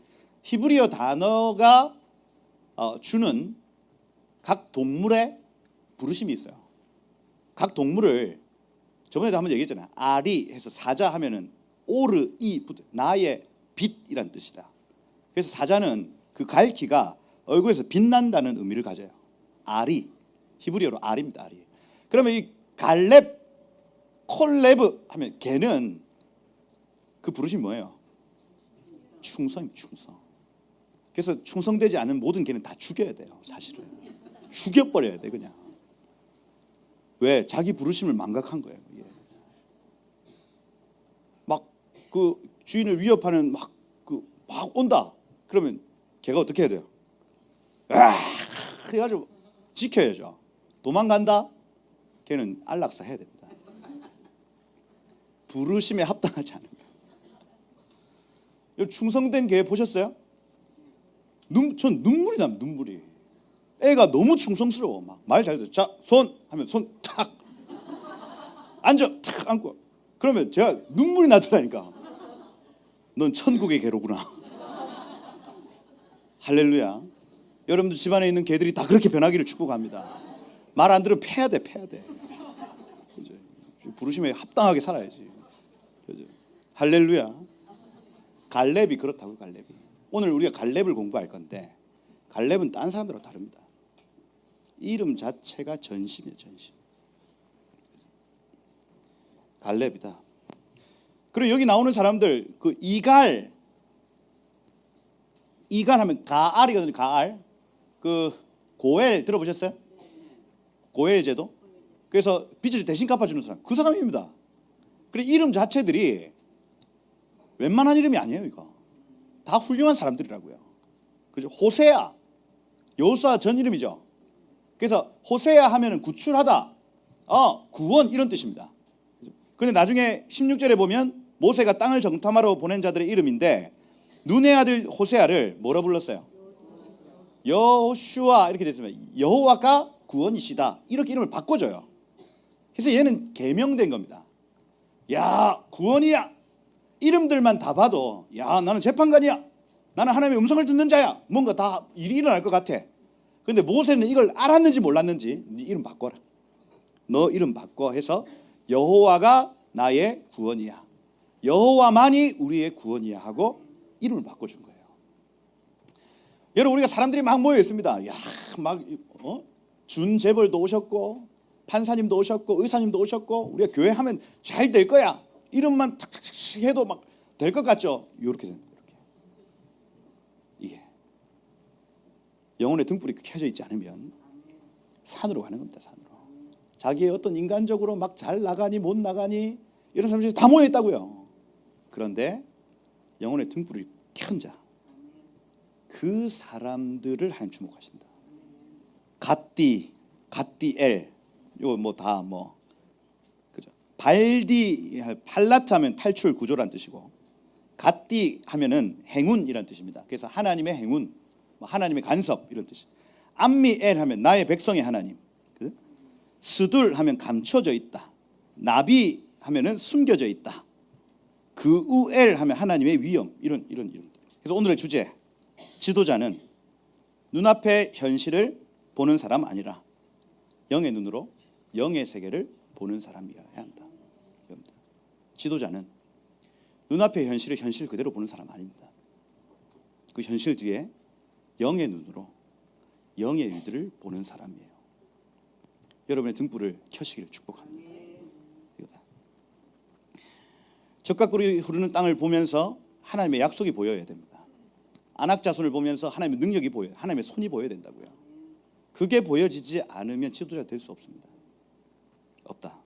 히브리어 단어가 주는 각 동물의 부르심이 있어요. 각 동물을 저번에도 한번 얘기했잖아요. 아리 해서 사자 하면은 오르 이 붙어 나의 빛이란 뜻이다. 그래서 사자는 그 갈퀴가 얼굴에서 빛난다는 의미를 가져요. 아리, 히브리어로 아리입니다. 아리. 그러면 이 갈렙, 콜레브 하면 걔는 그 부르심이 뭐예요? 충성, 충성. 그래서 충성되지 않은 모든 개는 다 죽여야 돼요. 사실은 죽여버려야 돼 그냥. 왜? 자기 부르심을 망각한 거예요. 막 그 주인을 위협하는 막 온다. 그러면 걔가 어떻게 해야 돼요? 해가지고 지켜야죠. 도망간다? 걔는 안락사 해야 됩니다. 부르심에 합당하지 않은 거예요. 충성된 개 보셨어요? 전 눈물이 납니다. 눈물이. 애가 너무 충성스러워. 막 말 잘 듣죠. 자, 손 하면 손 탁 앉아 탁 앉고. 그러면 제가 눈물이 나더라니까. 넌 천국의 개로구나. 할렐루야. 여러분들 집안에 있는 개들이 다 그렇게 변하기를 축복합니다. 말 안 들으면 패야 돼. 그죠? 부르심에 합당하게 살아야지. 그죠? 할렐루야. 갈렙이 그렇다고. 갈렙이. 오늘 우리가 갈렙을 공부할 건데 갈렙은 딴 사람들하고 다릅니다. 이름 자체가 전심이에요. 전심. 갈렙이다. 그리고 여기 나오는 사람들 그 이갈 하면 가알이거든요. 가알. 그 고엘 들어보셨어요? 고엘 제도. 그래서 빚을 대신 갚아주는 사람. 그 사람입니다. 그래 이름 자체들이 웬만한 이름이 아니에요. 이거 다 훌륭한 사람들이라고요. 그죠? 호세아, 여호수아 전 이름이죠. 그래서 호세아 하면은 구출하다, 구원 이런 뜻입니다. 근데 나중에 16절에 보면 모세가 땅을 정탐하러 보낸 자들의 이름인데 눈의 아들 호세아를 뭐라 불렀어요? 여호슈아 이렇게 됐습니다. 여호와가 구원이시다 이렇게 이름을 바꿔줘요. 그래서 얘는 계명된 겁니다. 야 구원이야. 이름들만 다 봐도 야 나는 재판관이야. 나는 하나님의 음성을 듣는 자야. 뭔가 다 일이 일어날 것 같아. 근데 모세는 이걸 알았는지 몰랐는지 네 이름 바꿔라. 너 이름 바꿔 해서 여호와가 나의 구원이야. 여호와만이 우리의 구원이야 하고 이름을 바꿔준 거예요. 여러분 우리가 사람들이 막 모여 있습니다. 야 막 준재벌도 오셨고 판사님도 오셨고 의사님도 오셨고 우리가 교회 하면 잘 될 거야. 이름만 탁탁탁 해도 막 될 것 같죠? 이렇게 이게 영혼의 등불이 켜져 있지 않으면 산으로 가는 겁니다. 산으로. 자기의 어떤 인간적으로 막 잘 나가니 못 나가니 이런 사람들이 다 모여 있다고요. 그런데 영혼의 등불을 켠 자, 그 사람들을 하나님 주목하신다. 갓디엘, 이거 뭐 다 뭐 그죠? 발디, 팔라트 하면 탈출 구조란 뜻이고, 갓디 하면은 행운이란 뜻입니다. 그래서 하나님의 행운, 하나님의 간섭 이런 뜻이. 암미엘 하면 나의 백성의 하나님. 그죠? 스둘 하면 감춰져 있다. 나비 하면은 숨겨져 있다. 그우엘 하면 하나님의 위엄 이런. 그래서 오늘의 주제 지도자는 눈앞의 현실을 보는 사람 아니라 영의 눈으로 영의 세계를 보는 사람이어야 한다. 지도자는 눈앞의 현실을 현실 그대로 보는 사람 아닙니다. 그 현실 뒤에 영의 눈으로 영의 일들을 보는 사람이에요. 여러분의 등불을 켜시기를 축복합니다. 이거다. 젖과 꿀이 흐르는 땅을 보면서 하나님의 약속이 보여야 됩니다. 안악자손을 보면서 하나님의 능력이 보여요. 하나님의 손이 보여야 된다고요. 그게 보여지지 않으면 지도자 될 수 없습니다. 없다.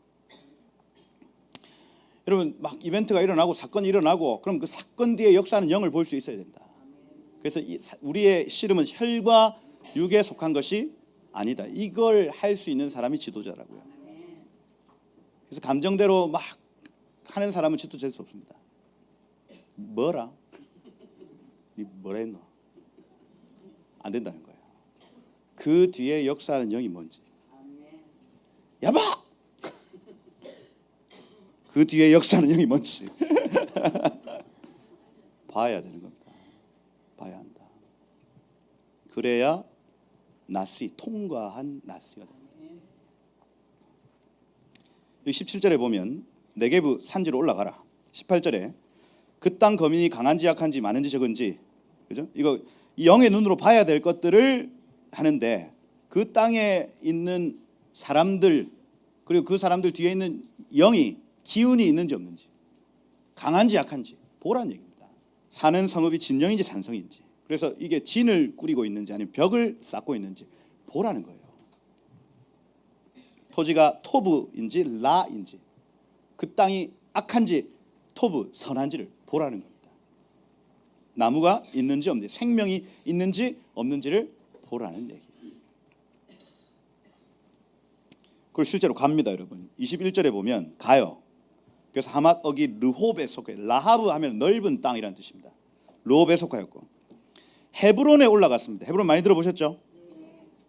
여러분 막 이벤트가 일어나고 사건이 일어나고 그럼 그 사건 뒤에 역사하는 영을 볼 수 있어야 된다. 그래서 우리의 씨름은 혈과 육에 속한 것이 아니다. 이걸 할 수 있는 사람이 지도자라고요. 그래서 감정대로 막 하는 사람은 지도자 될 수 없습니다. 뭐라? 니 뭐라 했노? 안 된다는 거예요. 그 뒤에 역사하는 영이 뭔지. 야봐! 그 뒤에 역사하는 영이 뭔지 봐야 되는 겁니다. 봐야 한다. 그래야 나시, 통과한 나시가 됩니다. 17절에 보면 네게브 산지로 올라가라. 18절에 그 땅 거민이 강한지 약한지 많은지 적은지, 그죠? 이거 영의 눈으로 봐야 될 것들을 하는데 그 땅에 있는 사람들 그리고 그 사람들 뒤에 있는 영이 기운이 있는지 없는지, 강한지 약한지 보라는 얘기입니다. 사는 성읍이 진영인지 산성인지, 그래서 이게 진을 꾸리고 있는지 아니면 벽을 쌓고 있는지 보라는 거예요. 토지가 토브인지 라인지, 그 땅이 악한지 토브 선한지를 보라는 겁니다. 나무가 있는지 없는지, 생명이 있는지 없는지를 보라는 얘기. 그리고 실제로 갑니다, 여러분. 21절에 보면 가요. 그래서 하맛 어기 르홉에 속해, 라하브 하면 넓은 땅이라는 뜻입니다. 르홉에 속하였고 헤브론에 올라갔습니다. 헤브론 많이 들어보셨죠?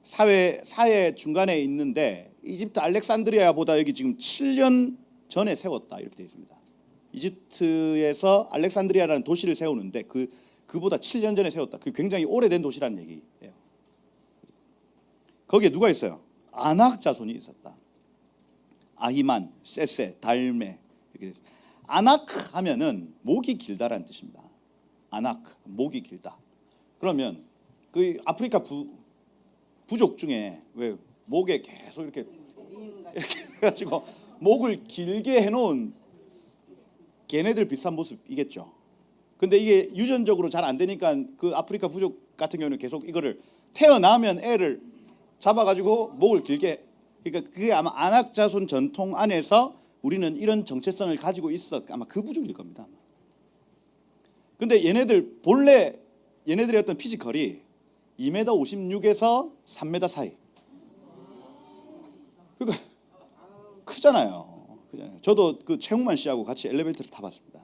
사회 중간에 있는데 이집트 알렉산드리아보다 여기 지금 7년 전에 세웠다 이렇게 되어 있습니다. 이집트에서 알렉산드리아라는 도시를 세우는데 그보다 7년 전에 세웠다. 그 굉장히 오래된 도시라는 얘기예요. 거기에 누가 있어요? 아낙 자손이 있었다. 아히만, 세세, 달메 이렇게 됐습니다. 아낙 하면은 목이 길다라는 뜻입니다. 아낙, 목이 길다. 그러면 그 아프리카 부족 중에 왜 목에 계속 이렇게 해가지고 목을 길게 해놓은 걔네들 비슷한 모습이겠죠. 근데 이게 유전적으로 잘 안 되니까 그 아프리카 부족 같은 경우는 계속 이거를 태어나면 애를 잡아가지고 목을 길게, 그러니까 그게 아마 안악 자손 전통 안에서 우리는 이런 정체성을 가지고 있어. 아마 그 부족일 겁니다. 근데 얘네들 본래 얘네들의 어떤 피지컬이 2m 56에서 3m 사이. 그러니까 크잖아요. 저도 그 최홍만 씨하고 같이 엘리베이터를 타봤습니다.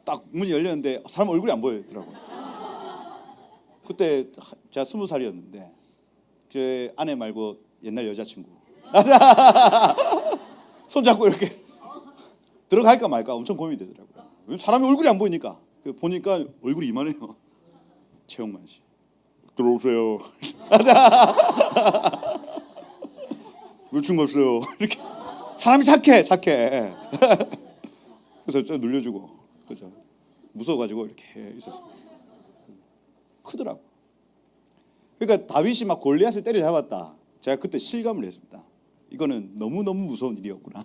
딱 문이 열렸는데 사람 얼굴이 안 보이더라고요. 그때 제가 20살이었는데 제 아내 말고 옛날 여자친구 손잡고 이렇게 들어갈까 말까 엄청 고민이 되더라고요. 사람이 얼굴이 안 보이니까. 보니까 얼굴이 이만해요. 최홍만 씨 들어오세요. 몇 층 갔어요? 이렇게 사람이 착해. 그래서 좀 눌려주고, 그죠? 무서워가지고 이렇게 있었어요. 크더라고. 그러니까 다윗이 막 골리앗을 때려잡았다. 제가 그때 실감을 했습니다. 이거는 너무 무서운 일이었구나.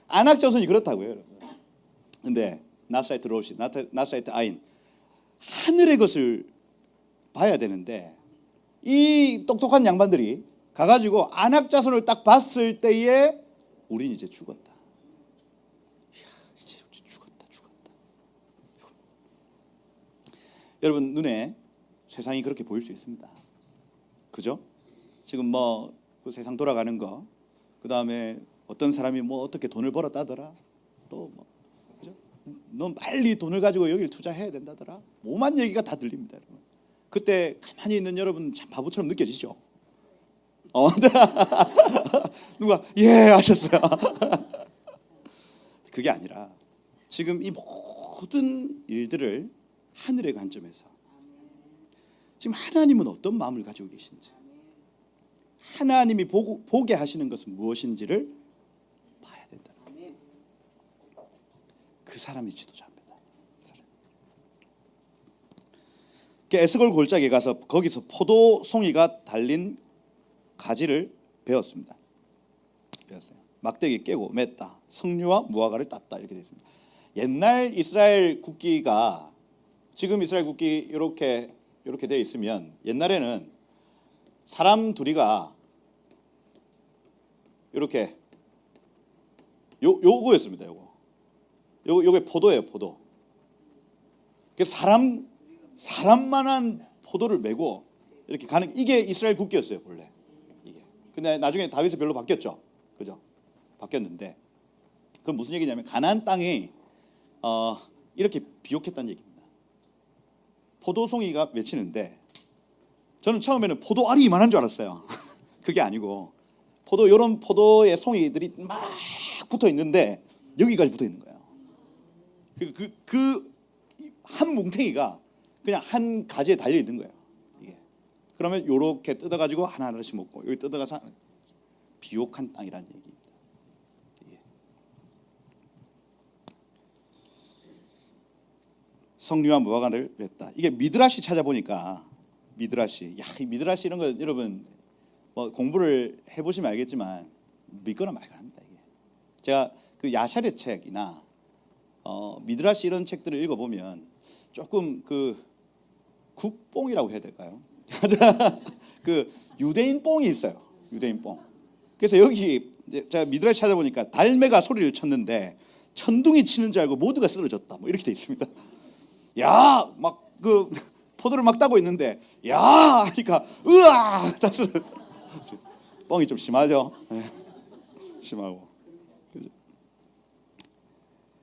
아낙 자손이 그렇다고요, 여러분. 근데 나사이트 로시, 나사이트 아인, 하늘의 것을 봐야 되는데 이 똑똑한 양반들이 가가지고 안악 자손을 딱 봤을 때에 우린 이제 죽었다. 이야, 이제 죽었다. 여러분 눈에 세상이 그렇게 보일 수 있습니다. 그죠? 지금 뭐 그 세상 돌아가는 거, 그 다음에 어떤 사람이 뭐 어떻게 돈을 벌었다더라, 또 뭐, 그죠? 넌 빨리 돈을 가지고 여기를 투자해야 된다더라. 오만 얘기가 다 들립니다, 여러분. 그때 가만히 있는 여러분 참 바보처럼 느껴지죠? 누가 예 하셨어요. 그게 아니라 지금 이 모든 일들을 하늘의 관점에서 지금 하나님은 어떤 마음을 가지고 계신지, 하나님이 보게 하시는 것은 무엇인지를 봐야 된다. 그 사람이 지도자입니다. 에스골 골짜기에 가서 거기서 포도송이가 달린 가지를 베었습니다. 막대기 깨고 맸다. 석류와 무화과를 땄다. 이렇게 되어 있습니다. 옛날 이스라엘 국기가 지금 이스라엘 국기 이렇게 되어 있으면 옛날에는 사람 둘이가 이렇게 요거였습니다. 요게 포도예요, 포도. 그 사람만한 포도를 메고 이렇게 가는, 이게 이스라엘 국기였어요, 본래. 이게. 근데 나중에 다윗의 별로 바뀌었죠. 그죠? 바뀌었는데 그건 무슨 얘기냐면 가나안 땅이 이렇게 비옥했다는 얘기입니다. 포도송이가 맺히는데 저는 처음에는 포도 알이 이만한 줄 알았어요. 그게 아니고 이런 포도의 송이들이 막 붙어 있는데 여기까지 붙어 있는 거예요. 그 한 뭉탱이가 그냥 한 가지에 달려 있는 거예요. 이게. 그러면 요렇게 뜯어가지고 하나하나씩 먹고 여기 뜯어가서 비옥한 땅이라는 얘기입니다. 예. 석류와 무화과를 맺다. 이게 미드라시 찾아보니까 미드라시, 이 미드라시 이런 거 여러분 뭐 공부를 해보시면 알겠지만 믿거나 말거나 합니다. 이게. 제가 그 야샬의 책이나 미드라시 이런 책들을 읽어보면 조금 그 국뽕이라고 해야 될까요? 그 유대인 뽕이 있어요. 유대인 뽕. 그래서 여기 제가 미드라시 찾아보니까 달매가 소리를 쳤는데 천둥이 치는 줄 알고 모두가 쓰러졌다. 뭐 이렇게 돼 있습니다. 야, 막 그 포도를 막 따고 있는데 야 하니까 으아 다시 뻥이 좀 심하죠. 네. 심하고.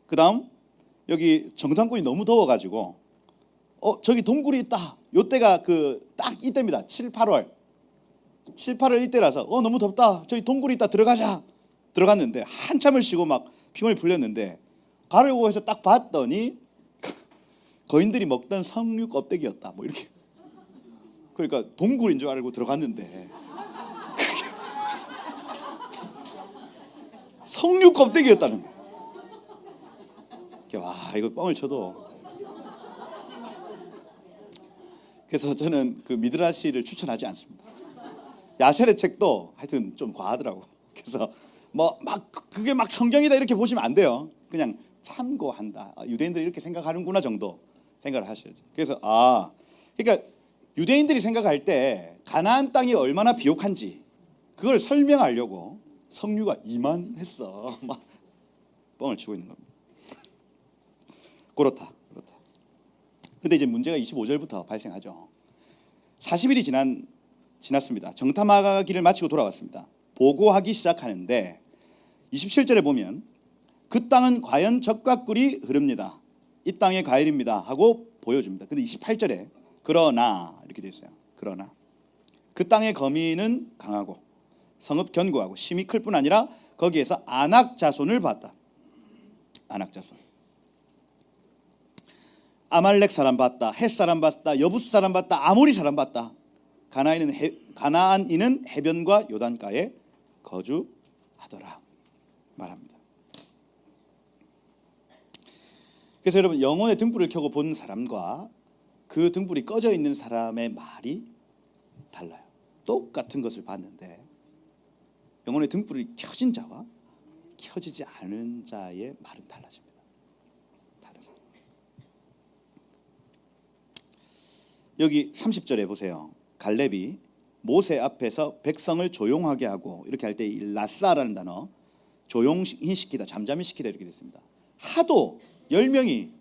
그 다음 여기 정탐꾼이 너무 더워가지고 저기 동굴이 있다. 요때가 딱 이때입니다. 7, 8월 이때라서 너무 덥다. 저기 동굴이 있다. 들어가자. 들어갔는데 한참을 쉬고 막 피곤이 풀렸는데 가려고 해서 딱 봤더니 거인들이 먹던 석류 껍데기였다. 뭐 이렇게. 그러니까 동굴인 줄 알고 들어갔는데 석류 껍데기였다는 거예요. 와, 이거 뻥을 쳐도. 그래서 저는 그 미드라시를 추천하지 않습니다. 야샬의 책도 하여튼 좀 과하더라고. 그래서 뭐 막 그게 막 성경이다 이렇게 보시면 안 돼요. 그냥 참고한다. 유대인들이 이렇게 생각하는구나 정도 생각을 하셔야죠. 그래서 그러니까 유대인들이 생각할 때 가나안 땅이 얼마나 비옥한지 그걸 설명하려고 석류가 이만했어. 막 뻥을 치고 있는 겁니다. 그렇다. 근데 이제 문제가 25절부터 발생하죠. 40일이 지났습니다. 정탐하기를 마치고 돌아왔습니다. 보고하기 시작하는데 27절에 보면 그 땅은 과연 젖과 꿀이 흐릅니다. 이 땅의 과일입니다 하고 보여줍니다. 근데 28절에 그러나 이렇게 돼 있어요. 그러나 그 땅의 거민은 강하고 성읍 견고하고 심이 클 뿐 아니라 거기에서 아낙 자손을 봤다. 아낙 자손. 아말렉 사람 봤다. 헷 사람 봤다. 여부스 사람 봤다. 아모리 사람 봤다. 가나안인은 해변과 요단가에 거주하더라 말합니다. 그래서 여러분 영혼의 등불을 켜고 본 사람과 그 등불이 꺼져 있는 사람의 말이 달라요. 똑같은 것을 봤는데 영혼의 등불이 켜진 자와 켜지지 않은 자의 말은 달라집니다. 여기 30절에 보세요. 갈렙이 모세 앞에서 백성을 조용하게 하고 이렇게 할 때 이 라싸라는 단어 조용히 시키다, 잠잠히 시키다 이렇게 됐습니다. 하도 10명이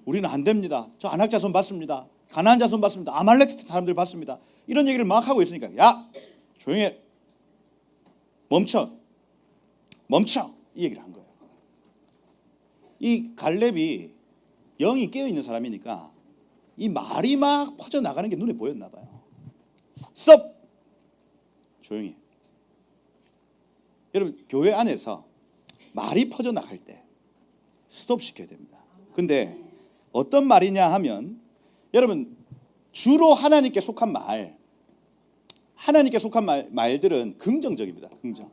우리는 안 됩니다. 저 아낙 자손 봤습니다. 가나안 자손 봤습니다. 아말렉 사람들 봤습니다. 이런 얘기를 막 하고 있으니까 야 조용히 해. 멈춰 이 얘기를 한 거예요. 이 갈렙이 영이 깨어있는 사람이니까 이 말이 막 퍼져나가는 게 눈에 보였나 봐요. 스톱! 조용히 해. 여러분 교회 안에서 말이 퍼져나갈 때 스톱 시켜야 됩니다. 근데 어떤 말이냐 하면 여러분 주로 하나님께 속한 말들은 긍정적입니다. 긍정.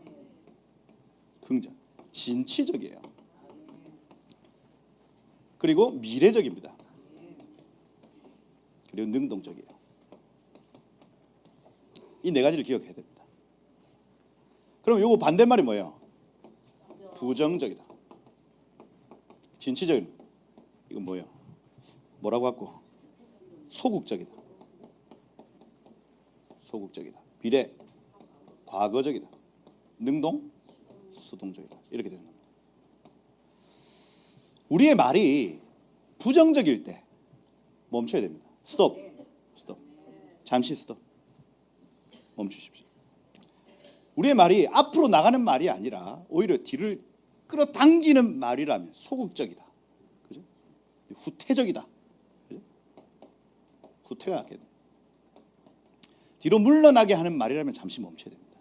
진취적이에요. 그리고 미래적입니다. 그리고 능동적이에요. 이 네 가지를 기억해야 됩니다. 그럼 요거 반대말이 뭐예요? 부정적이다. 진취적인 이건 뭐예요? 뭐라고 갖고? 소극적이다. 소극적이다. 비례 과거적이다. 능동 수동적이다. 이렇게 되는 겁니다. 우리의 말이 부정적일 때 멈춰야 됩니다. 스톱. 잠시 스톱. 멈추십시오. 우리의 말이 앞으로 나가는 말이 아니라 오히려 뒤를 끌어당기는 말이라면 소극적이다. 그죠? 후퇴적이다. 그죠? 후퇴가 낫겠다. 뒤로 물러나게 하는 말이라면 잠시 멈춰야 됩니다.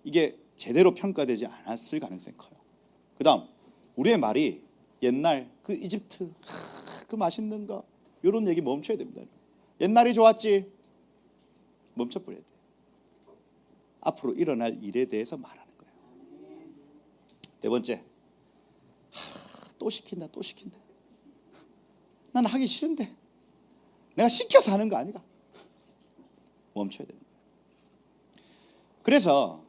이게 제대로 평가되지 않았을 가능성이 커요. 그 다음 우리의 말이 옛날 그 이집트 그 맛있는 거 이런 얘기 멈춰야 됩니다. 옛날이 좋았지 멈춰버려야 돼요. 앞으로 일어날 일에 대해서 말하는 거예요. 네 번째, 또 시킨다. 난 하기 싫은데 내가 시켜서 하는 거 아니라 멈춰야 됩니다. 그래서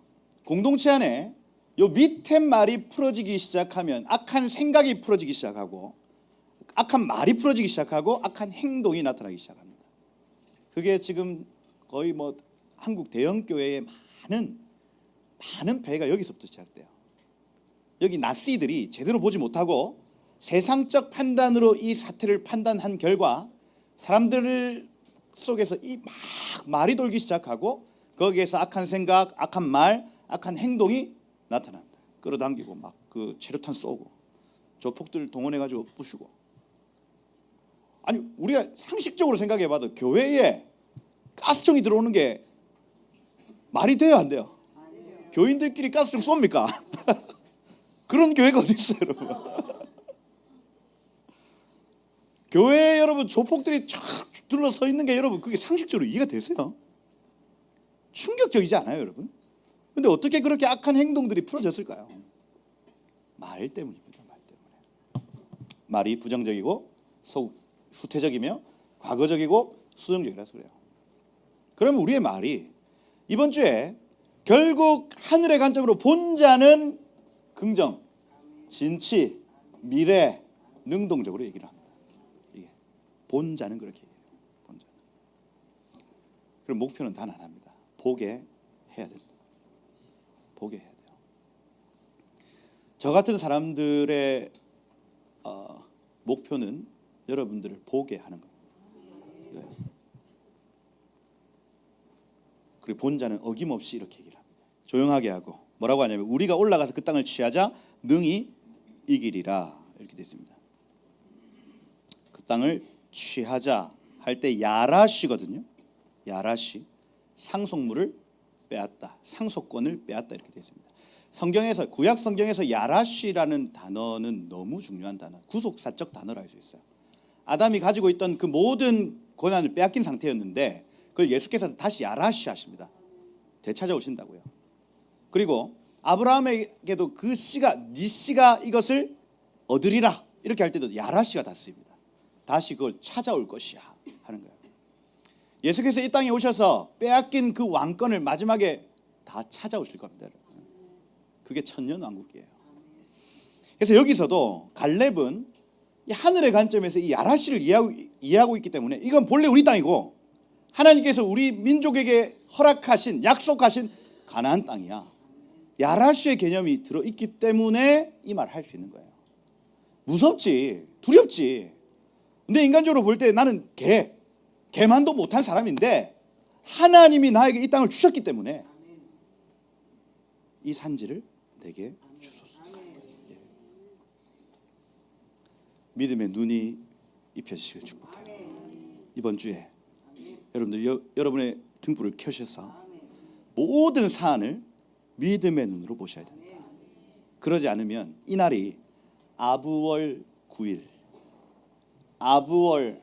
공동체 안에 요 밑에 말이 풀어지기 시작하면 악한 생각이 풀어지기 시작하고 악한 말이 풀어지기 시작하고 악한 행동이 나타나기 시작합니다. 그게 지금 거의 뭐 한국 대형 교회의 많은 폐해가 여기서부터 시작돼요. 여기 나씨들이 제대로 보지 못하고 세상적 판단으로 이 사태를 판단한 결과 사람들 속에서 이 막 말이 돌기 시작하고 거기에서 악한 생각, 악한 말, 악한 행동이 나타납니다. 끌어당기고 막 그 체류탄 쏘고 조폭들 동원해가지고 부수고. 아니 우리가 상식적으로 생각해봐도 교회에 가스총이 들어오는 게 말이 돼요, 안 돼요? 교인들끼리 가스총 쏩니까? 그런 교회가 어디 있어요, 여러분? 교회에 여러분 조폭들이 쫙 둘러서 있는 게 여러분 그게 상식적으로 이해가 되세요? 충격적이지 않아요, 여러분? 근데 어떻게 그렇게 악한 행동들이 풀어졌을까요? 말 때문입니다. 말 때문에. 말이 부정적이고 후퇴적이며 과거적이고 수동적이라서 그래요. 그러면 우리의 말이 이번 주에 결국 하늘의 관점으로 본자는 긍정, 진치, 미래, 능동적으로 얘기를 합니다. 이게 본자는 그렇게 얘기해요. 본자는. 그럼 목표는 단 하나입니다. 보게 해야 된다. 보게 해야 돼요. 저 같은 사람들의 목표는 여러분들을 보게 하는 겁니다. 그리고 본자는 어김없이 이렇게 얘기를 합니다. 조용하게 하고 뭐라고 하냐면 우리가 올라가서 그 땅을 취하자 능히 이기리라 이렇게 되어 있습니다. 그 땅을 취하자 할 때 야라시거든요. 야라시 상속물을 빼앗다, 상속권을 빼앗다 이렇게 되어 있습니다. 성경에서 구약 성경에서 야라시라는 단어는 너무 중요한 단어, 구속사적 단어라 할 수 있어요. 아담이 가지고 있던 그 모든 권한을 빼앗긴 상태였는데 그걸 예수께서 다시 야라시 하십니다. 되찾아오신다고요. 그리고 아브라함에게도 그 씨가 네 씨가 이것을 얻으리라 이렇게 할 때도 야라시가 다 쓰입니다. 다시 그걸 찾아올 것이야 하는 거예요. 예수께서 이 땅에 오셔서 빼앗긴 그 왕권을 마지막에 다 찾아오실 겁니다. 그게 천년왕국이에요. 그래서 여기서도 갈렙은 이 하늘의 관점에서 이 야라시를 이해하고 있기 때문에 이건 본래 우리 땅이고 하나님께서 우리 민족에게 허락하신 약속하신 가나안 땅이야. 야라시의 개념이 들어있기 때문에 이 말을 할 수 있는 거예요. 무섭지, 두렵지. 근데 인간적으로 볼 때 나는 개만도 못한 사람인데 하나님이 나에게 이 땅을 주셨기 때문에 이 산지를 내게 주소서. 예. 믿음의 눈이 입혀지시길 축복해요. 이번 주에 여러분들 여러분의 등불을 켜셔서 모든 사안을 믿음의 눈으로 보셔야 됩니다. 그러지 않으면 이 날이 아부월 9일, 아부월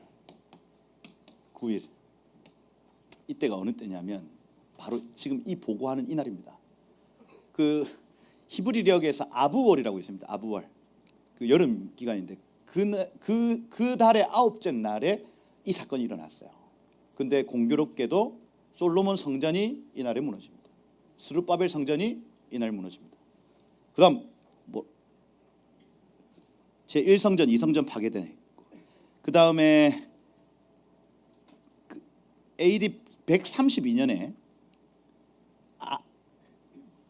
9일 이때가 어느 때냐면 바로 지금 이 보고하는 이 날입니다. 그 히브리력에서 아부월이라고 있습니다. 아부월 그 여름 기간인데 그 달의 9째 날에 이 사건이 일어났어요. 근데 공교롭게도 솔로몬 성전이 이날에 무너집니다. 스룹바벨 성전이 이날 무너집니다. 그다음 뭐 제1성전, 2성전 파괴되고, 그 다음에 AD 132년에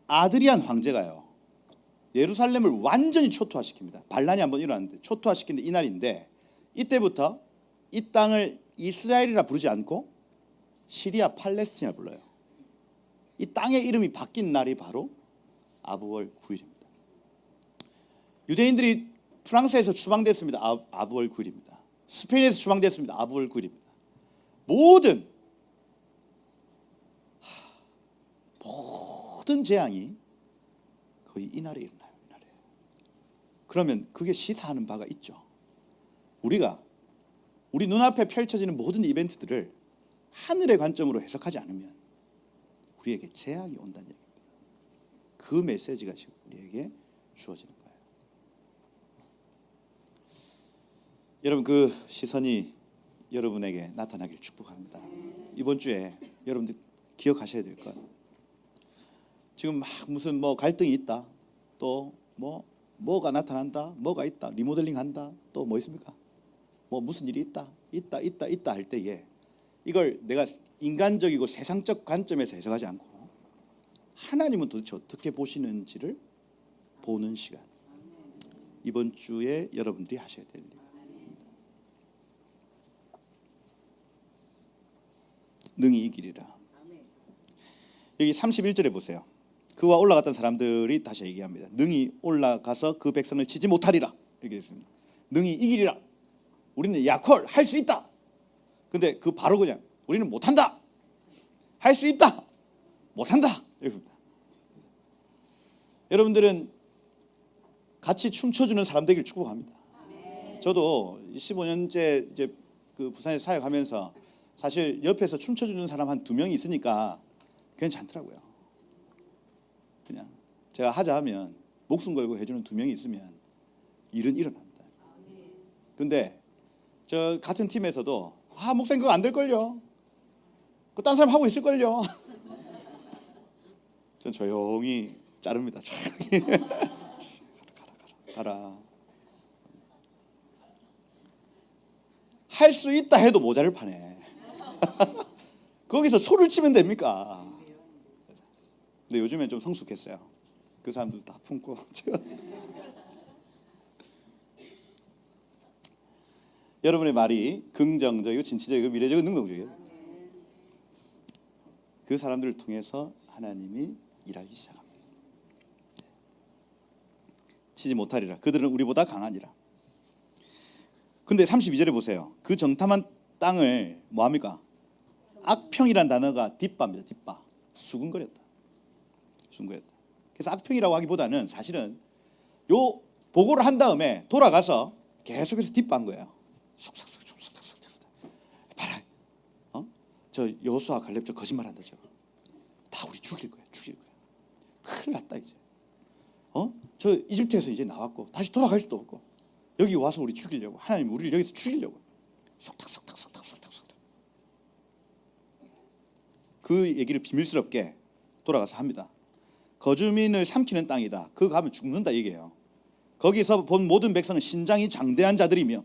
아드리안 황제가요 예루살렘을 완전히 초토화시킵니다. 반란이 한번 일어났는데 초토화시킨 이날인데, 이때부터 이 땅을 이스라엘이라 부르지 않고 시리아 팔레스티나 불러요. 이 땅의 이름이 바뀐 날이 바로 아부월 9일입니다. 유대인들이 프랑스에서 추방됐습니다. 아부월 9일입니다. 스페인에서 추방됐습니다. 아부월 9일입니다. 모든 재앙이 거의 이날에 일어나요. 이날에. 그러면 그게 시사하는 바가 있죠. 우리 눈앞에 펼쳐지는 모든 이벤트들을 하늘의 관점으로 해석하지 않으면 우리에게 재앙이 온다는 얘기입니다. 그 메시지가 지금 우리에게 주어지는 거예요. 여러분, 그 시선이 여러분에게 나타나길 축복합니다. 이번 주에 여러분들 기억하셔야 될 것, 지금 막 무슨 뭐 갈등이 있다, 또 뭐가 나타난다, 뭐가 있다, 리모델링 한다, 또 뭐 있습니까? 뭐 무슨 일이 있다 할 때에 이걸 내가 인간적이고 세상적 관점에서 해석하지 않고 하나님은 도대체 어떻게 보시는지를 보는 시간, 이번 주에 여러분들이 하셔야 될 일입니다. 능히 이기리라. 여기 31절에 보세요. 그와 올라갔던 사람들이 다시 얘기합니다. 능히 올라가서 그 백성을 치지 못하리라. 이렇게 됐습니다. 능히 이기리라. 우리는 약홀 할 수 있다. 근데 그 바로 그냥 우리는 못한다. 할 수 있다. 못한다. 이겁니다. 여러분들은 같이 춤춰주는 사람 되길 축복합니다. 저도 15년째 이제 그 부산에 사역하면서 사실 옆에서 춤춰주는 사람 한 2명이 있으니까 괜찮더라고요. 그냥 제가 하자 하면 목숨 걸고 해주는 2명이 있으면 일은 일어납니다. 근데 저 같은 팀에서도 목사님 그거 안 될걸요, 그 딴 사람 하고 있을걸요. 전 조용히 자릅니다. 조용히 가라. 할 수 있다 해도 모자를 파네. 거기서 소를 치면 됩니까? 근데 요즘엔 좀 성숙했어요. 그 사람들 다 품고 제가 여러분의 말이 긍정적이고 진취적이고 미래적이고 능동적이에요. 그 사람들을 통해서 하나님이 일하기 시작합니다. 치지 못하리라. 그들은 우리보다 강하니라. 근데 32절에 보세요. 그 정탐한 땅을 뭐합니까? 악평이란 단어가 뒷바입니다. 뒷바. 수군거렸다. 그래서 악평이라고 하기보다는 사실은 요 보고를 한 다음에 돌아가서 계속해서 뒷바한 거예요. 속삭 봐라. 저 여호수아 갈렙 저 거짓말한다. 다 우리 죽일 거야. 큰일 났다 이제. 저 이집트에서 이제 나왔고 다시 돌아갈 수도 없고 여기 와서 우리 죽이려고, 하나님 우리를 여기서 죽이려고. 속닥. 그 얘기를 비밀스럽게 돌아가서 합니다. 거주민을 삼키는 땅이다. 그거 가면 죽는다 얘기예요. 거기서 본 모든 백성은 신장이 장대한 자들이며,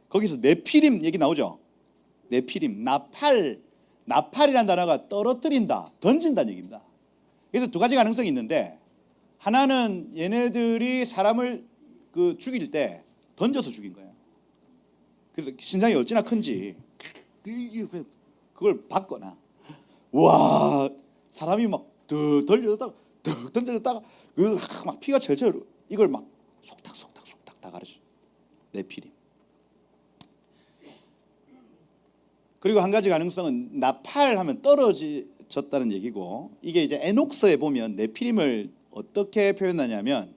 거기서 네피림 얘기 나오죠. 네피림, 나팔이라는 단어가 떨어뜨린다, 던진다는 얘기입니다. 그래서 2가지 가능성이 있는데, 하나는 얘네들이 사람을 죽일 때 던져서 죽인 거예요. 그래서 신장이 어찌나 큰지 그걸 봤거나, 와 사람이 막 더 던져졌다가 막 피가 절절, 이걸 막 속닥 다 가르쳐. 네피림. 그리고 한 가지 가능성은 나팔하면 떨어졌다는 얘기고, 이게 이제 에녹서에 보면 네피림을 어떻게 표현하냐면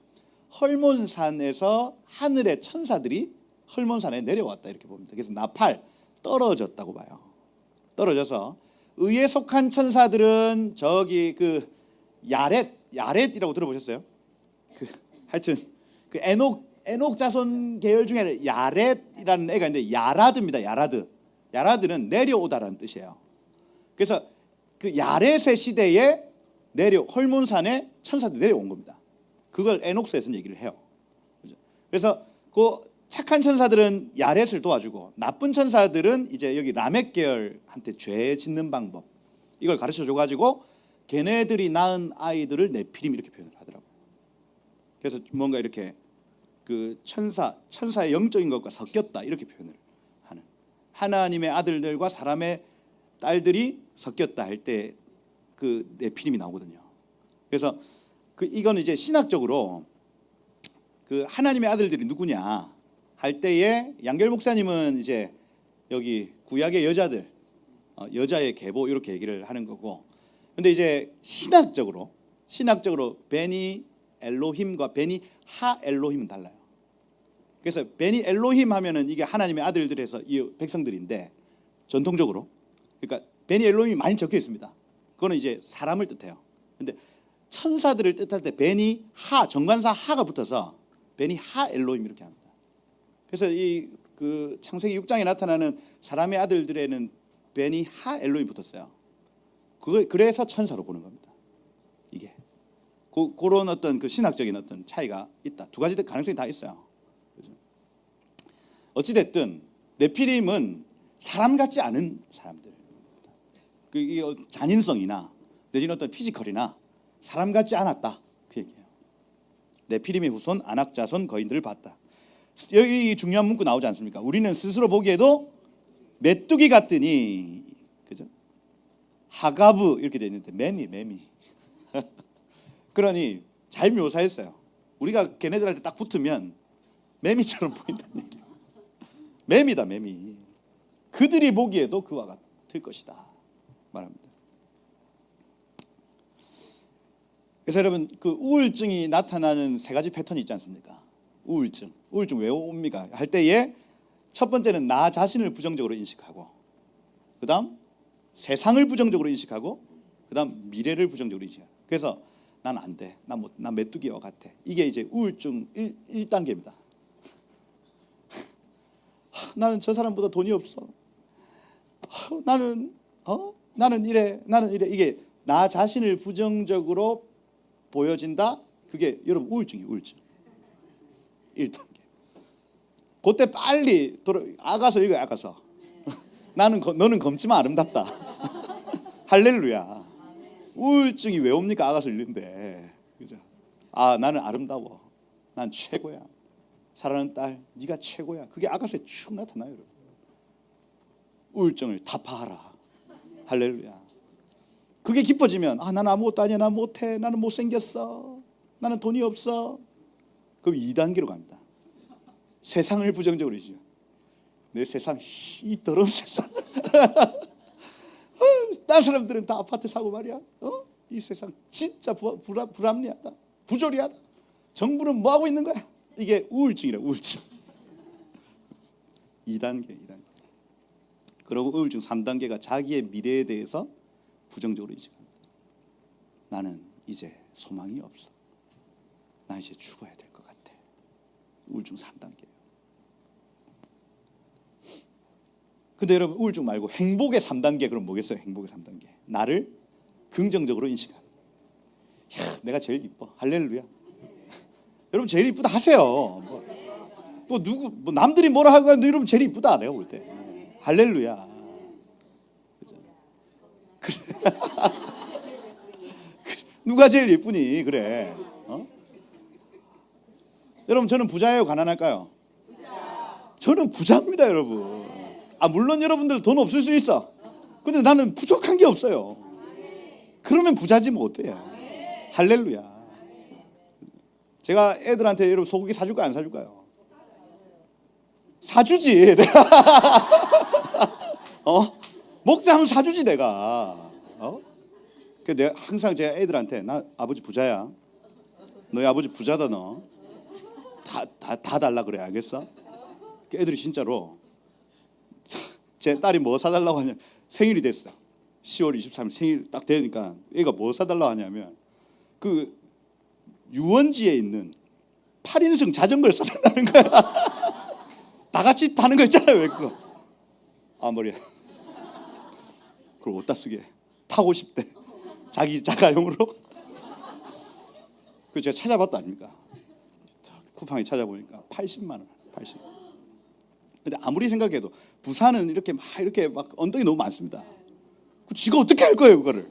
헐몬산에서 하늘의 천사들이 헐몬산에 내려왔다 이렇게 봅니다. 그래서 나팔, 떨어졌다고 봐요. 떨어져서 의에 속한 천사들은 저기 그 야렛이라고 들어보셨어요? 하여튼 그 에녹 자손 계열 중에 야렛이라는 애가 있는데, 야라드입니다. 야라드는 내려오다라는 뜻이에요. 그래서 그 야렛의 시대에 헐몬산에 천사들이 내려온 겁니다. 그걸 에녹스에서는 얘기를 해요. 그래서 그 착한 천사들은 야렛을 도와주고 나쁜 천사들은 이제 여기 라멕 계열한테 죄 짓는 방법 이걸 가르쳐 줘가지고 걔네들이 낳은 아이들을 네피림 이렇게 표현을 하더라고요. 그래서 뭔가 이렇게 그 천사의 영적인 것과 섞였다 이렇게 표현을 하는, 하나님의 아들들과 사람의 딸들이 섞였다 할 때 그 네피림이 나오거든요. 그래서 그 이거는 이제 신학적으로 그 하나님의 아들들이 누구냐 할 때에 양결 목사님은 이제 여기 구약의 여자들, 여자의 계보 이렇게 얘기를 하는 거고, 근데 이제 신학적으로 베니 엘로힘과 베니 하 엘로힘은 달라요. 그래서 베니 엘로힘 하면은 이게 하나님의 아들들에서 이 백성들인데, 전통적으로 그러니까 베니 엘로힘이 많이 적혀 있습니다. 그거는 이제 사람을 뜻해요. 근데 천사들을 뜻할 때 베니 하, 정관사 하가 붙어서 베니 하 엘로힘 이렇게 합니다. 그래서 이 그 창세기 6장에 나타나는 사람의 아들들에는 베니 하 엘로힘 붙었어요. 그래서 천사로 보는 겁니다. 이게 그런 어떤 그 신학적인 어떤 차이가 있다. 두 가지 가능성이 다 있어요. 어찌 됐든 네피림은 사람 같지 않은 사람들. 그 잔인성이나 내지는 어떤 피지컬이나 사람 같지 않았다 그 얘기예요. 네피림의 후손 아낙 자손 거인들을 봤다. 여기 중요한 문구 나오지 않습니까? 우리는 스스로 보기에도 메뚜기 같으니, 그죠? 하가브 이렇게 돼 있는데 매미 그러니 잘 묘사했어요. 우리가 걔네들한테 딱 붙으면 매미처럼 보인다는 얘기예요. 매미다 매미. 그들이 보기에도 그와 같을 것이다 말합니다. 그래서 여러분 그 우울증이 나타나는 세 가지 패턴이 있지 않습니까? 우울증 왜 옵니까? 할 때에 첫 번째는 나 자신을 부정적으로 인식하고, 그 다음 세상을 부정적으로 인식하고, 그 다음 미래를 부정적으로 인식하고. 그래서 난 안 돼, 난 메뚜기와 같아. 이게 이제 우울증 1단계입니다. 나는 저 사람보다 돈이 없어. 나는 이래. 이게 나 자신을 부정적으로 보여진다. 그게 여러분 우울증이에요. 우울증 1단계. 그때 빨리 아가서 이거 아가서 너는 검지만 아름답다. 할렐루야. 우울증이 왜 옵니까? 아가서 읽는데, 그죠? 나는 아름다워. 난 최고야. 사랑하는 딸, 네가 최고야. 그게 아가서에 쭉 나타나요, 여러분. 우울증을 타파하라. 할렐루야. 그게 깊어지면 나는 아무것도 아니야. 난 못해. 나는 못생겼어. 나는 돈이 없어. 그럼 2단계로 갑니다. 세상을 부정적으로 이죠. 내 세상, 이 더러운 세상. 다른 사람들은 다 아파트 사고 말이야. 이 세상 진짜 불합리하다. 부조리하다. 정부는 뭐 하고 있는 거야? 이게 우울증이라, 우울증. 2단계. 그리고 우울증 3단계가 자기의 미래에 대해서 부정적으로 인식합니다. 나는 이제 소망이 없어. 나 이제 죽어야 될 것 같아. 우울증 3단계예요. 근데 여러분 우울증 말고 행복의 3단계 그럼 뭐겠어요? 행복의 3단계. 나를 긍정적으로 인식하는. 내가 제일 이뻐. 할렐루야. 여러분 제일 이쁘다 하세요. 뭐 남들이 뭐라 하고 하는데 여러분 제일 이쁘다 내가 볼 때. 할렐루야. 그죠? 그래. 누가 제일 예쁘니? 그래. 여러분 저는 부자예요, 가난할까요? 저는 부자입니다, 여러분. 물론 여러분들 돈 없을 수 있어. 근데 나는 부족한 게 없어요. 그러면 부자지 뭐 어때요? 할렐루야. 제가 애들한테 여러분 소고기 사줄까요, 안 사줄까요? 사주지. 먹자 하면 사주지 내가. 그래서 내가 항상 제가 애들한테 나 아버지 부자야. 너희 아버지 부자다 너. 다 달라 그래, 알겠어? 애들이 진짜로 제 딸이 뭐 사달라고 하냐, 생일이 됐어. 10월 23일 생일 딱 되니까 애가 뭐 사달라고 하냐면 그 유원지에 있는 8인승 자전거를 사달라는 거야. 다 같이 타는 거 있잖아요, 왜 그거? 머리야. 그걸 어디다 쓰게? 타고 싶대. 자기 자가용으로. 그 제가 찾아봤다 아닙니까? 쿠팡에 찾아보니까 80만 원, 80. 근데 아무리 생각해도 부산은 이렇게 막 언덕이 너무 많습니다. 그 지가 어떻게 할 거예요 그거를?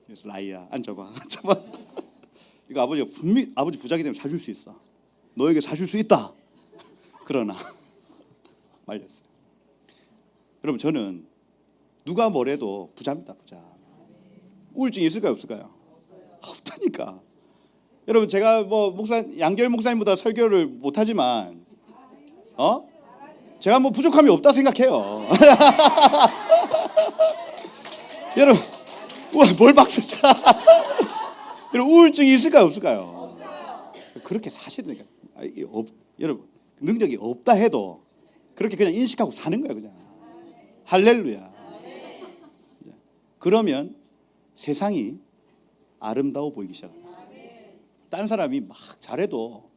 그래서 라이야 앉아봐. 이거 아버지가 분명히 아버지 부자기 때문에 사줄 수 있어. 너에게 사줄 수 있다. 그러나 말렸어요. 여러분 저는 누가 뭐래도 부자입니다. 부자. 우울증이 있을까요 없을까요? 없다니까. 여러분 제가 뭐 양결 목사님보다 설교를 못하지만 제가 뭐 부족함이 없다 생각해요. 여러분 뭘 박수 쳐. 여러분 우울증이 있을까요 없을까요? 그렇게 사시는 거예요. 여러분 능력이 없다 해도 그렇게 그냥 인식하고 사는 거예요. 그냥 할렐루야. 그러면 세상이 아름다워 보이기 시작합니다. 딴 사람이 막 잘해도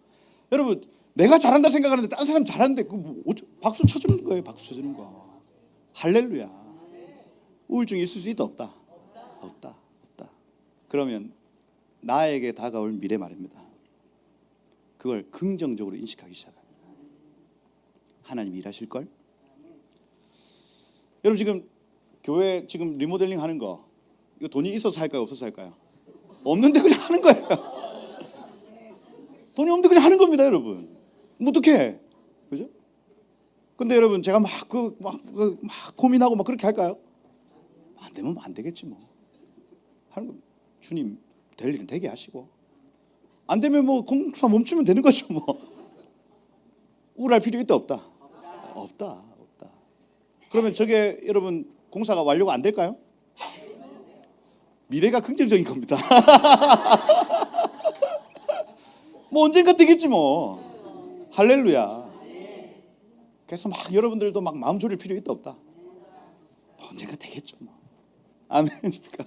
여러분 내가 잘한다 생각하는데 딴 사람 잘하는데 박수 쳐주는 거예요. 박수 쳐주는 거. 할렐루야. 우울증이 있을 수 있다 없다? 없다. 그러면 나에게 다가올 미래 말입니다. 그걸 긍정적으로 인식하기 시작합니다. 하나님이 일하실 걸. 여러분 지금 교회 지금 리모델링 하는 거 이거 돈이 있어서 할까요 없어서 할까요? 없는데 그냥 하는 거예요. 돈이 없는데 그냥 하는 겁니다, 여러분. 뭐 어떡해, 그죠? 근데 여러분 제가 막 고민하고 막 그렇게 할까요? 안 되면 안 되겠지 뭐. 하는 거. 주님 될 일은 되게 하시고 안 되면 뭐 공사 멈추면 되는 거죠 뭐. 우울할 필요 있다 없다? 없다. 그러면 저게 여러분 공사가 완료가 안 될까요? 미래가 긍정적인 겁니다. 뭐 언젠가 되겠지 뭐. 할렐루야. 그래서 막 여러분들도 막 마음 졸일 필요 있다 없다? 뭐 언젠가 되겠죠 뭐. 아멘입니까?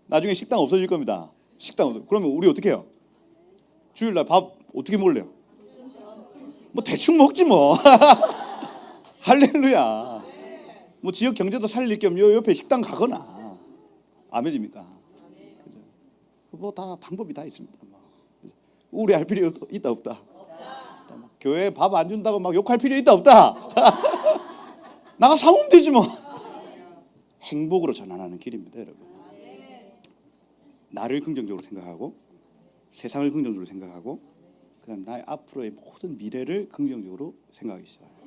나중에 식당 없어질 겁니다. 식당 없어. 그러면 우리 어떻게 해요? 주일날 밥 어떻게 먹을래요? 뭐 대충 먹지 뭐. 할렐루야. 뭐 지역 경제도 살릴 겸 요 옆에 식당 가거나. 아멘입니까? 그죠? 뭐 다 방법이 다 있습니다. 뭐. 우울해할 필요 있다 없다? 교회 밥 안 준다고 막 욕할 필요 있다 없다? 나가 사오면 되지 뭐. 행복으로 전환하는 길입니다, 여러분. 나를 긍정적으로 생각하고 세상을 긍정적으로 생각하고 그다음 나의 앞으로의 모든 미래를 긍정적으로 생각하기 시작합니다.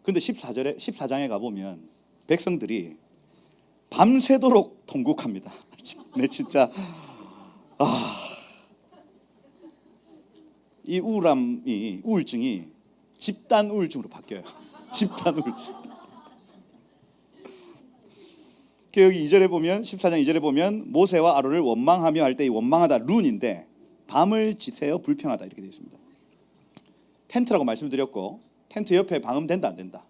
근데 14장에 가보면 백성들이 밤새도록 통곡합니다. 네, 진짜 이 우울증이 집단 우울증으로 바뀌어요. 집단 우울증. 여기 2절에 보면 14장 2절에 보면 모세와 아론을 원망하며 할 때 이 원망하다 룬인데 밤을 지새어 불평하다 이렇게 되어 있습니다. 텐트라고 말씀드렸고 텐트 옆에 방음 된다 안 된다?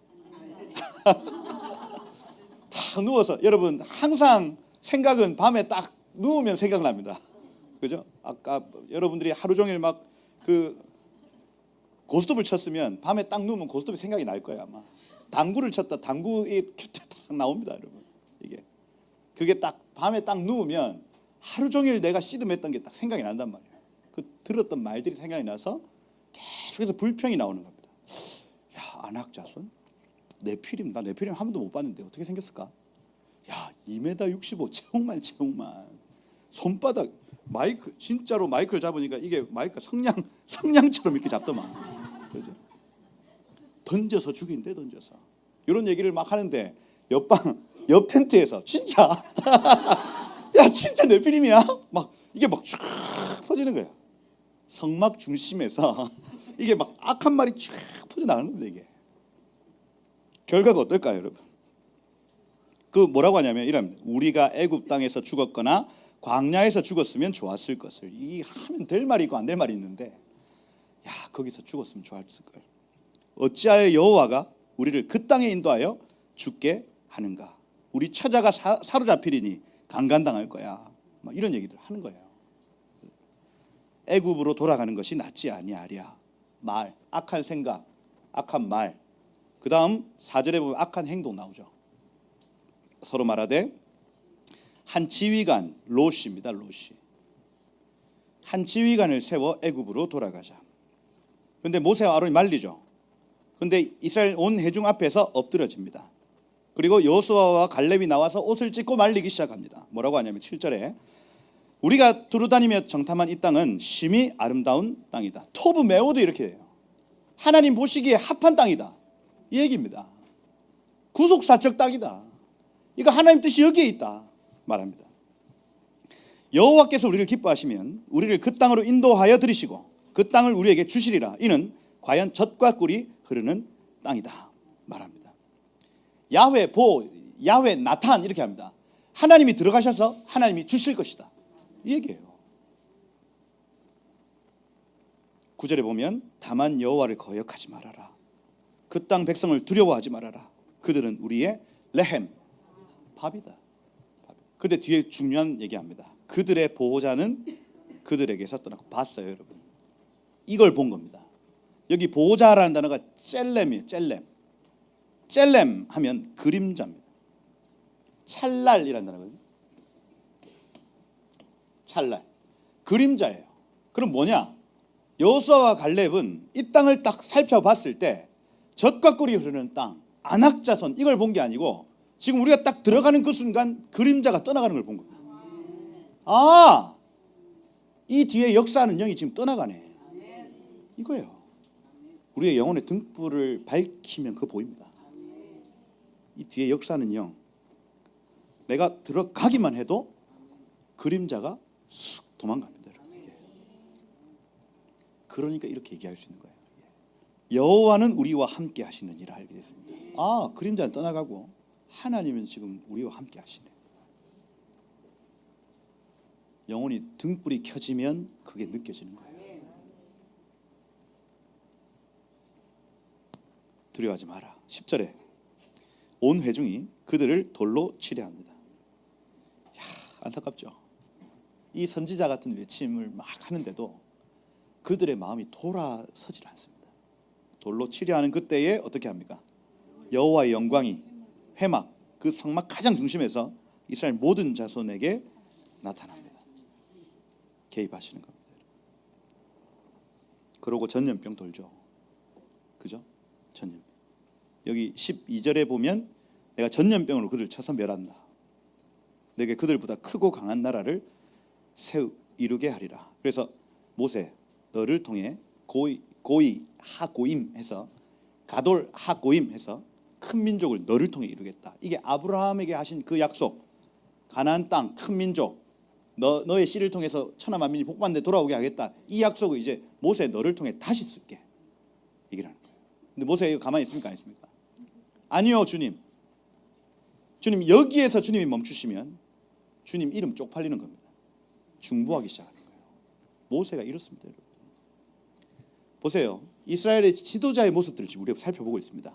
다 누워서 여러분 항상 생각은 밤에 딱 누우면 생각납니다. 그죠? 아까 여러분들이 하루 종일 막 그 고스톱을 쳤으면 밤에 딱 누우면 고스톱이 생각이 날 거예요 아마. 당구를 쳤다 당구이 딱 나옵니다 여러분. 이게 그게 딱 밤에 딱 누우면 하루 종일 내가 씨름했던 게 딱 생각이 난단 말이에요. 그 들었던 말들이 생각이 나서 계속해서 불평이 나오는 겁니다. 야 안악자손 네피림 나 네피림 한 번도 못 봤는데 어떻게 생겼을까? 야 2m 65 체육만 손바닥 마이크 진짜로 마이크를 잡으니까 이게 마이크 성냥처럼 이렇게 잡더만. 그죠? 던져서 죽인대 던져서. 이런 얘기를 막 하는데 옆 텐트에서 진짜 야 진짜 네피림이야? 막 이게 막 쫙 퍼지는 거야. 성막 중심에서 이게 막 악한 말이 쫙 퍼져나가는 겁니다. 이게 결과가 어떨까요 여러분? 그 뭐라고 하냐면 이랍니다. 우리가 애굽 땅에서 죽었거나 광야에서 죽었으면 좋았을 것을. 이 하면 될 말이 있고 안 될 말이 있는데 야 거기서 죽었으면 좋았을 걸. 어찌하여 여호와가 우리를 그 땅에 인도하여 죽게 하는가? 우리 처자가 사로잡히리니 강간당할 거야. 막 이런 얘기들 하는 거예요. 애굽으로 돌아가는 것이 낫지 아니하랴. 말, 악한 생각, 악한 말. 그 다음 4절에 보면 악한 행동 나오죠. 서로 말하되 한 지휘관 로시입니다. 로시. 한 지휘관을 세워 애굽으로 돌아가자. 근데 모세와 아론이 말리죠. 근데 이스라엘 온 회중 앞에서 엎드려집니다. 그리고 여호수아와 갈렙이 나와서 옷을 찢고 말리기 시작합니다. 뭐라고 하냐면 7절에 우리가 두루다니며 정탐한 이 땅은 심히 아름다운 땅이다. 토브 메오도 이렇게 해요. 하나님 보시기에 합한 땅이다. 이 얘기입니다. 구속사적 땅이다. 이거 하나님 뜻이 여기에 있다 말합니다. 여호와께서 우리를 기뻐하시면 우리를 그 땅으로 인도하여 들이시고 그 땅을 우리에게 주시리라. 이는 과연 젖과 꿀이 흐르는 땅이다 말합니다. 야훼 보, 야훼 나탄 이렇게 합니다. 하나님이 들어가셔서 하나님이 주실 것이다. 이 얘기예요. 9절에 보면 다만 여호와를 거역하지 말아라. 그 땅 백성을 두려워하지 말아라. 그들은 우리의 레헴, 밥이다. 근데 뒤에 중요한 얘기합니다. 그들의 보호자는 그들에게서 떠나고 봤어요, 여러분. 이걸 본 겁니다. 여기 보호자라는 단어가 첼렘이에요. 첼렘. 첼렘 하면 그림자입니다. 찰랄이라는 단어거든요. 찰랄. 그림자예요. 그럼 뭐냐? 여호수아와 갈렙은 이 땅을 딱 살펴봤을 때 젖과 꿀이 흐르는 땅, 안악자손 이걸 본 게 아니고 지금 우리가 딱 들어가는 그 순간 그림자가 떠나가는 걸 본 겁니다. 아, 이 뒤에 역사하는 영이 지금 떠나가네. 이거예요. 우리의 영혼의 등불을 밝히면 그거 보입니다. 이 뒤에 역사하는 영. 내가 들어가기만 해도 그림자가 쑥 도망갑니다. 그러니까 이렇게 얘기할 수 있는 거예요. 여호와는 우리와 함께 하시느니라 이렇게 됐습니다. 아, 그림자는 떠나가고 하나님은 지금 우리와 함께 하시네. 영혼이 등불이 켜지면 그게 느껴지는 거예요. 두려워하지 마라. 10절에 온 회중이 그들을 돌로 치려 합니다. 야, 안타깝죠. 이 선지자 같은 외침을 막 하는데도 그들의 마음이 돌아서질 않습니다. 돌로 치려하는 그때에 어떻게 합니까? 여호와의 영광이 회막, 그 성막 가장 중심에서 이스라엘 모든 자손에게 나타납니다. 개입하시는 겁니다. 그러고 전염병 돌죠. 그죠? 전염병. 여기 12절에 보면 내가 전염병으로 그들을 쳐서 멸한다. 내게 그들보다 크고 강한 나라를 이루게 하리라. 그래서 모세 너를 통해 고이 하고임 해서 가돌 하고임 해서 큰 민족을 너를 통해 이루겠다. 이게 아브라함에게 하신 그 약속. 가나안 땅 큰 민족 너의 씨를 통해서 천하 만민이 복받는 데 돌아오게 하겠다. 이 약속을 이제 모세 너를 통해 다시 쓸게. 얘기를 하는 거예요. 근데 모세 이거 가만히 있습니까? 안 있습니까? 아니요, 주님. 주님 여기에서 주님이 멈추시면 주님 이름 쪽팔리는 겁니다. 중보하기 시작하는 거예요. 모세가 이렇습니다, 여러분. 보세요. 이스라엘의 지도자의 모습들을 지금 우리가 살펴보고 있습니다.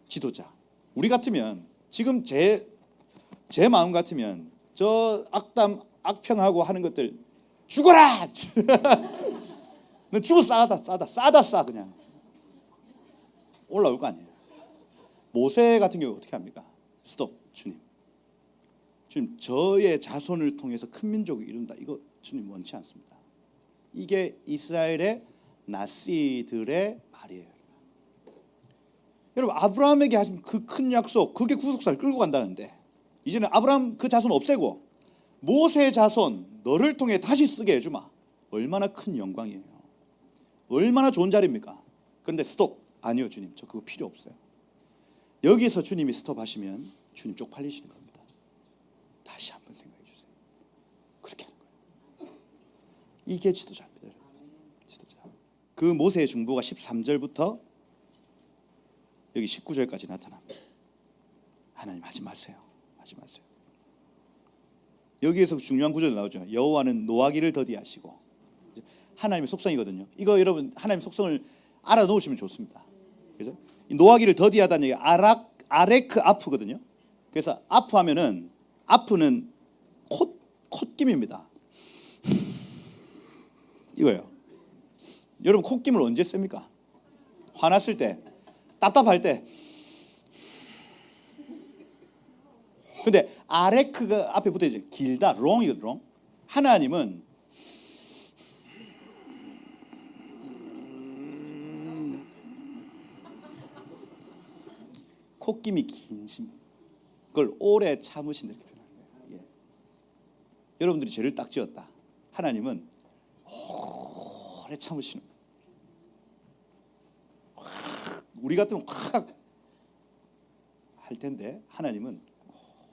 지도자. 우리 같으면 지금 제 마음 같으면 저 악평하고 하는 것들 죽어라! 너 죽어 싸다 그냥 올라올 거 아니에요. 모세 같은 경우 어떻게 합니까? 스톱, 주님. 주님 저의 자손을 통해서 큰 민족을 이룬다. 이거 주님 원치 않습니다. 이게 이스라엘의 나시들의 말이에요. 여러분 아브라함에게 하신 그 큰 약속 그게 구속사를 끌고 간다는데 이제는 아브라함 그 자손 없애고 모세의 자손 너를 통해 다시 쓰게 해주마. 얼마나 큰 영광이에요. 얼마나 좋은 자리입니까? 그런데 스톱. 아니요 주님 저 그거 필요 없어요. 여기서 주님이 스톱하시면 주님 쪽팔리시는 겁니다. 다시 한번 생각해 주세요. 그렇게 하는 거예요. 이게 지도자입니다. 지도자. 그 모세의 중보가 13절부터 여기 19절까지 나타납니다. 하나님 하지 마세요. 하지 마세요. 여기에서 중요한 구절이 나오죠. 여호와는 노하기를 더디하시고. 하나님의 속성이거든요. 이거 여러분 하나님의 속성을 알아놓으시면 좋습니다. 그래서 이 노하기를 더디하다는 얘기 아레크 아프거든요. 그래서 아프하면은 아프는 콧김입니다. 이거예요. 여러분 콧김을 언제 씁니까? 화났을 때, 답답할 때. 근데 아레크가 앞에 붙어 있죠. 길다, 롱이거든. 롱. 하나님은 콧김이 긴 신, 그걸 오래 참으신다 이렇게 표현하는 거예요. 예. 여러분들이 죄를 딱 지었다. 하나님은 오래 참으시는 거예요. 우리 같으면 확 할 텐데 하나님은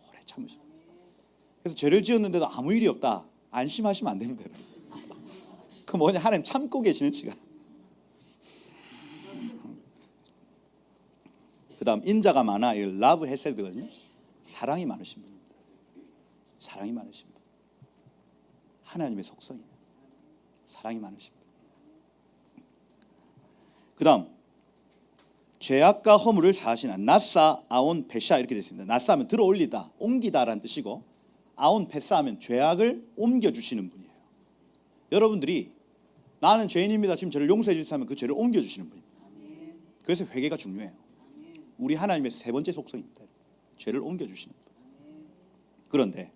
오래 참으시는 거예요. 그래서 죄를 지었는데도 아무 일이 없다, 안심하시면 안 됩니다. 그 뭐냐, 하나님 참고 계시는 시간. 그 다음 인자가 많아, 이 러브 헤세드거든요. 사랑이 많으신 분입니다. 사랑이 많으신 분. 하나님의 속성이에요. 사랑이 많으신 분. 그 다음 죄악과 허물을 사하시나. 나사 아온 페샤 이렇게 되어 있습니다. 나사 하면 들어 올리다, 옮기다라는 뜻이고, 아온 페사 하면 죄악을 옮겨주시는 분이에요. 여러분들이 나는 죄인입니다, 지금 저를 용서해 주세요 하면 그 죄를 옮겨주시는 분입니다. 그래서 회개가 중요해요. 우리 하나님의 세 번째 속성입니다. 죄를 옮겨주시는 분. 그런데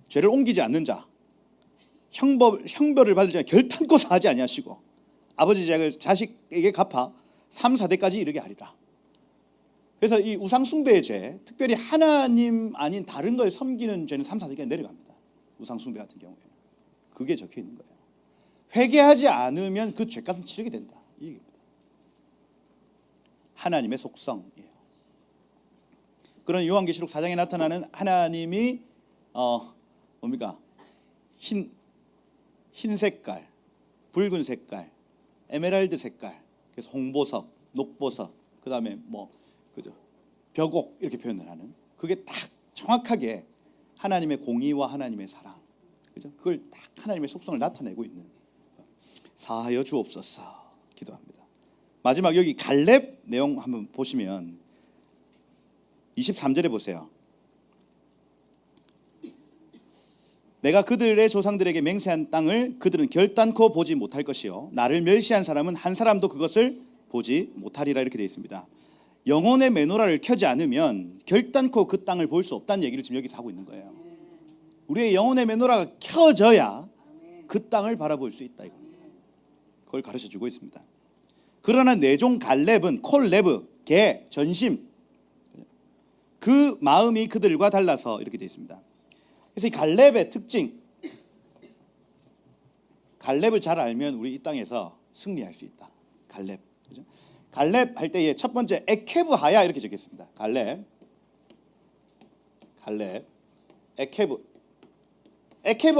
죄를 옮기지 않는 자, 형벌을 받을 자 결탄코 사하지 아니하시고 아버지 죄악을 자식에게 갚아 3, 4대까지 이르게 하리라. 그래서 이 우상 숭배의 죄, 특별히 하나님 아닌 다른 걸 섬기는 죄는 3, 4대까지 내려갑니다. 우상 숭배 같은 경우에는 그게 적혀 있는 거예요. 회개하지 않으면 그 죄값은 치르게 된다, 이 얘기입니다. 하나님의 속성이에요. 그런 요한계시록 4장에 나타나는 하나님이 뭡니까? 흰 색깔, 붉은 색깔, 에메랄드 색깔, 그래서 홍보석, 녹보석, 그 다음에 그죠? 벽옥 이렇게 표현을 하는, 그게 딱 정확하게 하나님의 공의와 하나님의 사랑, 그죠? 그걸 딱 하나님의 속성을 나타내고 있는. 사하여 주옵소서 기도합니다. 마지막 여기 갈렙 내용 한번 보시면 23절에 보세요. 내가 그들의 조상들에게 맹세한 땅을 그들은 결단코 보지 못할 것이요 나를 멸시한 사람은 한 사람도 그것을 보지 못하리라 이렇게 되어 있습니다. 영혼의 메노라를 켜지 않으면 결단코 그 땅을 볼 수 없다는 얘기를 지금 여기서 하고 있는 거예요. 우리의 영혼의 메노라가 켜져야 그 땅을 바라볼 수 있다, 이겁니다. 그걸 가르쳐주고 있습니다. 그러나 내종 갈렙은 콜레브, 개, 전심, 그 마음이 그들과 달라서 이렇게 되어 있습니다. 그래서 이 갈렙의 특징, 갈렙을 잘 알면 우리 이 땅에서 승리할 수 있다. 갈렙, 그죠? 갈렙 할 때의 첫 번째 에케브 하야 이렇게 적겠습니다. 갈렙, 에케브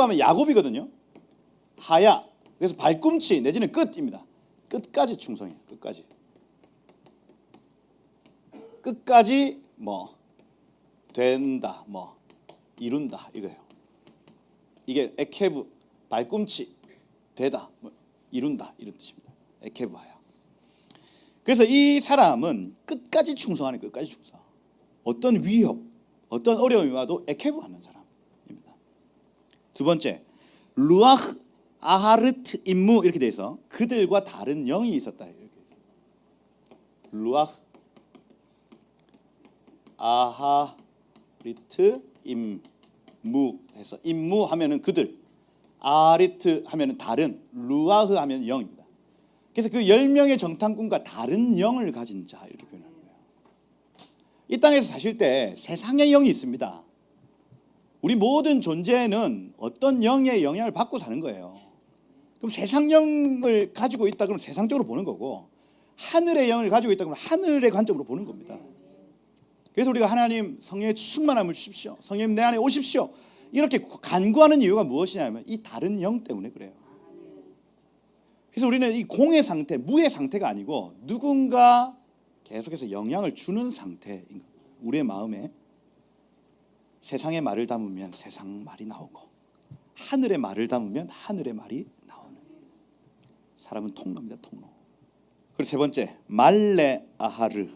하면 야곱이거든요. 하야, 그래서 발꿈치 내지는 끝입니다. 끝까지 충성해요. 끝까지 된다, 이룬다 이거예요. 이게 에케브, 발꿈치, 되다, 이룬다 이런 뜻입니다. 에케브하야. 그래서 이 사람은 끝까지 충성하는, 끝까지 충성. 어떤 위협, 어떤 어려움이 와도 에케브하는 사람입니다. 두 번째, 루아흐 아하르트 임무 이렇게 돼서 그들과 다른 영이 있었다. 이렇게. 루아흐 아하리트 임무 해서, 임무 하면은 그들, 아리트 하면은 다른, 루아흐 하면 영입니다. 그래서 그 10명의 정탐꾼과 다른 영을 가진 자 이렇게 표현하는 거예요. 이 땅에서 사실 때 세상의 영이 있습니다. 우리 모든 존재는 어떤 영의 영향을 받고 사는 거예요. 그럼 세상 영을 가지고 있다 그러면 세상적으로 보는 거고, 하늘의 영을 가지고 있다 그러면 하늘의 관점으로 보는 겁니다. 그래서 우리가 하나님 성령의 충만함을 주십시오, 성령님 내 안에 오십시오 이렇게 간구하는 이유가 무엇이냐면 이 다른 영 때문에 그래요. 그래서 우리는 이 공의 상태, 무의 상태가 아니고 누군가 계속해서 영향을 주는 상태인 겁니다. 우리의 마음에 세상의 말을 담으면 세상 말이 나오고 하늘의 말을 담으면 하늘의 말이 나오는 사람은 통로입니다. 통로. 그리고 세 번째, 말레 아하르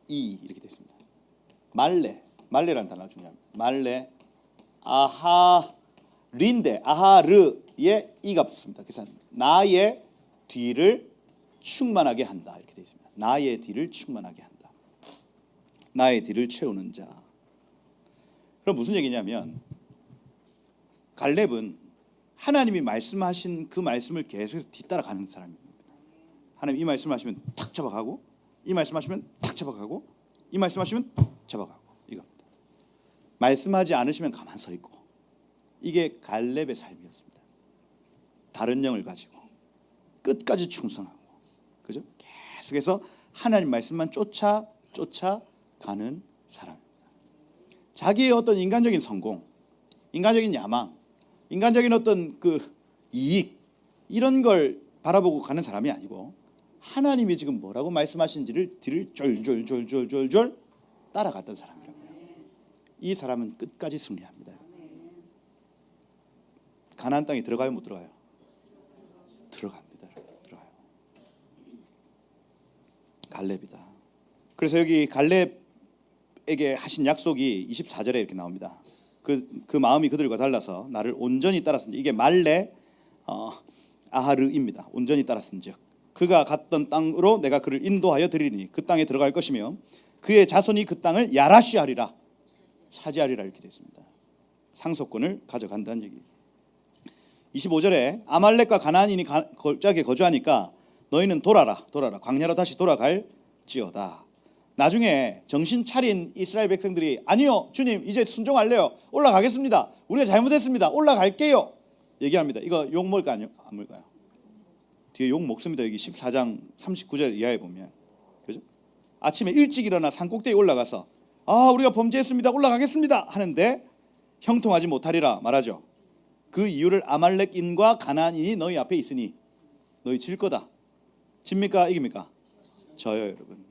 이 이렇게 되어 있습니다. 말레라는 단어가 중요합니다. 말레 아하린데 아하르에 이가 붙습니다. 그래서 나의 뒤를 충만하게 한다 이렇게 되어 있습니다. 나의 뒤를 충만하게 한다. 나의 뒤를 채우는 자. 그럼 무슨 얘기냐면 갈렙은 하나님이 말씀하신 그 말씀을 계속해서 뒤따라가는 사람입니다. 하나님 이 말씀하시면 탁 잡아가고, 이 말씀하시면 탁 잡아가고, 이 말씀하시면 잡아가고, 이겁니다. 말씀하지 않으시면 가만 서 있고. 이게 갈렙의 삶이었습니다. 다른 영을 가지고 끝까지 충성하고, 그죠? 계속해서 하나님 말씀만 쫓아가는 사람입니다. 자기의 어떤 인간적인 성공, 인간적인 야망, 인간적인 어떤 그 이익, 이런 걸 바라보고 가는 사람이 아니고 하나님이 지금 뭐라고 말씀하신지를 뒤를 쫄쫄쫄쫄쫄쫄 따라갔던 사람이라고요. 이 사람은 끝까지 승리합니다. 가나안 땅에 들어가요, 못 들어가요? 들어갑니다. 들어가요. 갈렙이다. 그래서 여기 갈렙에게 하신 약속이 24절에 이렇게 나옵니다. 그 마음이 그들과 달라서 나를 온전히 따랐은지, 이게 말레 아하르입니다. 온전히 따랐은즉 그가 갔던 땅으로 내가 그를 인도하여 드리리니 그 땅에 들어갈 것이며 그의 자손이 그 땅을 야라시하리라, 차지하리라, 이렇게 되어 있습니다. 상속권을 가져간다는 얘기. 25절에 아말렉과 가나안인이 골짜기에 거주하니까 너희는 돌아라 광야로 다시 돌아갈지어다. 나중에 정신 차린 이스라엘 백성들이 아니요 주님 이제 순종할래요, 올라가겠습니다, 우리가 잘못했습니다, 올라갈게요 얘기합니다. 이거 욕 먹을까요? 안 먹을까요? 뒤에 욕 먹습니다. 여기 14장 39절 이하에 보면, 그죠? 아침에 일찍 일어나 산꼭대기에 올라가서 우리가 범죄했습니다, 올라가겠습니다 하는데 형통하지 못하리라 말하죠. 그 이유를 아말렉인과 가나안인이 너희 앞에 있으니 너희 질 거다. 집니까 이깁니까? 져요 여러분.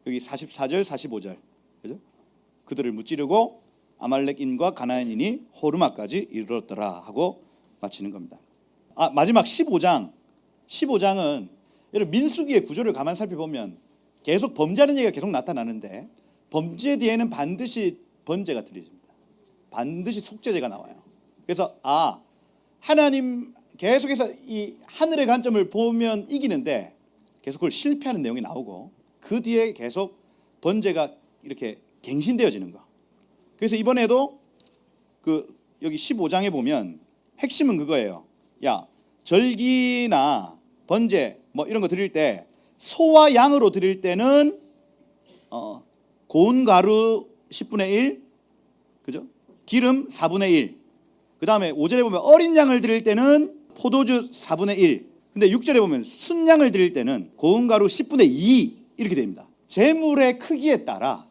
여기 44절 45절, 그죠? 그들을 무찌르고 아말렉인과 가나안인이 호르마까지 이르렀더라 하고 마치는 겁니다. 마지막 15장은 여러분 민수기의 구조를 가만 살펴보면 계속 범죄하는 얘기가 계속 나타나는데 범죄 뒤에는 반드시 번제가 들어집니다. 반드시 속죄제가 나와요. 그래서 하나님 계속해서 이 하늘의 관점을 보면 이기는데 계속 그걸 실패하는 내용이 나오고 그 뒤에 계속 번제가 이렇게 갱신되어지는 거. 그래서 이번에도 여기 15장에 보면 핵심은 그거예요. 절기나 번제 뭐 이런 거 드릴 때 소와 양으로 드릴 때는 고운 가루 10분의 1, 그죠? 기름 4분의 1. 그다음에 5절에 보면 어린 양을 드릴 때는 포도주 4분의 1. 근데 6절에 보면 순양을 드릴 때는 고운 가루 10분의 2 이렇게 됩니다. 제물의 크기에 따라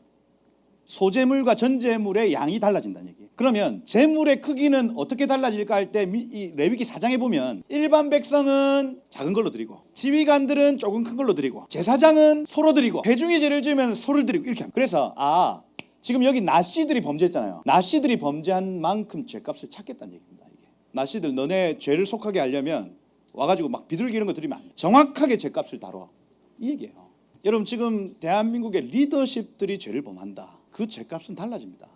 소제물과 전제물의 양이 달라진다는 얘기예요. 그러면 제물의 크기는 어떻게 달라질까 할 때 이 레위기 4장에 보면 일반 백성은 작은 걸로 드리고 지휘관들은 조금 큰 걸로 드리고 제사장은 소로 드리고 회중이 제를 지으면 소를 드리고 이렇게 합니다. 그래서 지금 여기 나씨들이 범죄했잖아요. 나씨들이 범죄한 만큼 죄값을 찾겠다는 얘기입니다. 이게. 나씨들 너네 죄를 속하게 하려면 와가지고 막 비둘기 이런 거 드리면 안 돼. 정확하게 죄값을 다뤄. 이 얘기예요. 여러분 지금 대한민국의 리더십들이 죄를 범한다. 그 죄값은 달라집니다.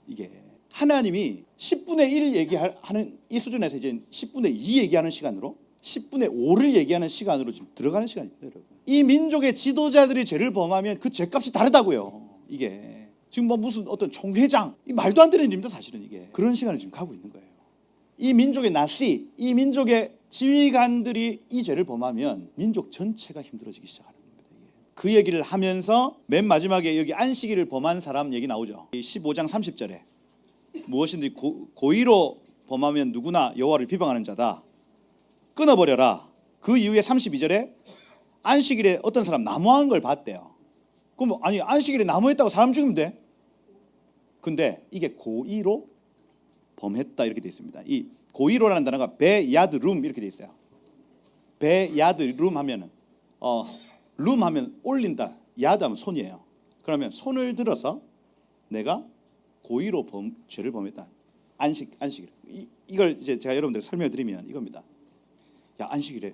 이게 하나님이 10분의 1 얘기하는 이 수준에서 이제 10분의 2 얘기하는 시간으로 10분의 5를 얘기하는 시간으로 지금 들어가는 시간입니다. 여러분. 이 민족의 지도자들이 죄를 범하면 그 죄값이 다르다고요. 이게 지금 뭐 무슨 어떤 총회장 이 말도 안 되는 일입니다. 사실은 이게 그런 시간을 지금 가고 있는 거예요. 이 민족의 나씨, 이 민족의 지휘관들이 이 죄를 범하면 민족 전체가 힘들어지기 시작하는 겁니다. 이게. 그 얘기를 하면서 맨 마지막에 여기 안식일을 범한 사람 얘기 나오죠. 15장 30절에 무엇인지 고의로 범하면 누구나 여호와를 비방하는 자다. 끊어버려라. 그 이후에 32절에 안식일에 어떤 사람 나무한 걸 봤대요. 그럼 안식일에 나무했다고 사람 죽이면 돼? 근데 이게 고의로 범했다 이렇게 되어 있습니다. 이 고의로라는 단어가 베야드룸 이렇게 되어 있어요. 베야드룸 하면은 룸 하면 올린다, 야드 하면 손이에요. 그러면 손을 들어서 내가 고의로 죄를 범했다. 안식일. 이걸 이제 제가 여러분들 설명드리면 이겁니다. 야 안식일에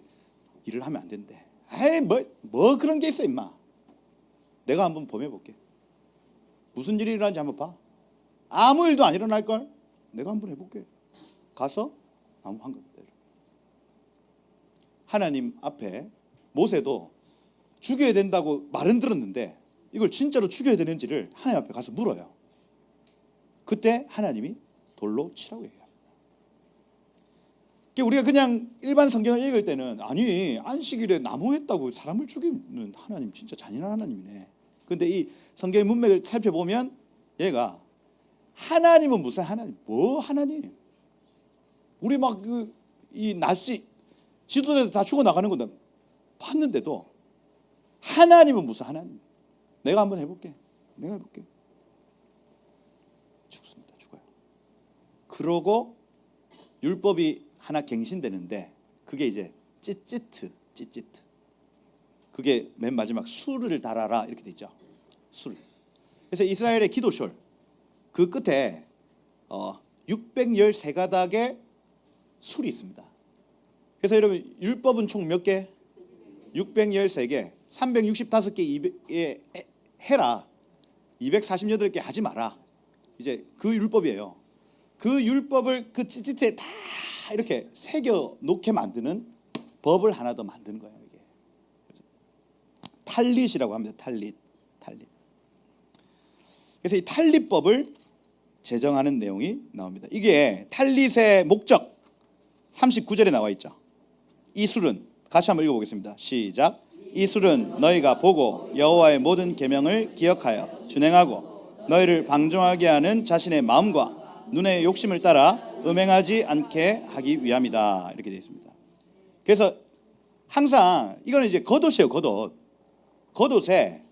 일을 하면 안 된대. 에이 뭐 그런 게 있어 임마. 내가 한번 범해볼게. 무슨 일이 일어나는지 한번 봐. 아무 일도 안 일어날 걸. 내가 한번 해볼게. 가서 아무 한 겁니다. 하나님 앞에 모세도 죽여야 된다고 말은 들었는데 이걸 진짜로 죽여야 되는지를 하나님 앞에 가서 물어요. 그때 하나님이 돌로 치라고 얘기합니다. 우리가 그냥 일반 성경을 읽을 때는 아니 안식일에 나무했다고 사람을 죽이는 하나님 진짜 잔인한 하나님이네. 그런데 이 성경의 문맥을 살펴보면 얘가 하나님은 무슨 하나님? 뭐 하나님? 우리 막 이 낫시 지도자들 다 죽어 나가는 건데 봤는데도 하나님은 무슨 하나님? 내가 한번 해볼게. 내가 해볼게. 죽습니다. 죽어요. 그러고 율법이 하나 갱신되는데 그게 이제 찌찌트. 그게 맨 마지막 수를 달아라 이렇게 돼 있죠. 술. 그래서 이스라엘의 기도쇼 그 끝에 613가닥의 술이 있습니다. 그래서 여러분 율법은 총 몇 개? 613개. 365개 해라. 248개 하지 마라. 이제 그 율법이에요. 그 율법을 그 찌찌트에 다 이렇게 새겨 놓게 만드는 법을 하나 더 만드는 거예요. 이게 탈릿이라고 합니다. 탈릿. 그래서 이 탈릿법을 제정하는 내용이 나옵니다. 이게 탈릿의 목적 39절에 나와 있죠. 이 술은 같이 한번 읽어보겠습니다. 시작. 이 술은 너희가 보고 여호와의 모든 계명을 기억하여 준행하고 너희를 방종하게 하는 자신의 마음과 눈의 욕심을 따라 음행하지 않게 하기 위함이다. 이렇게 되어 있습니다. 그래서 항상 이거는 이제 겉옷이에요. 겉옷에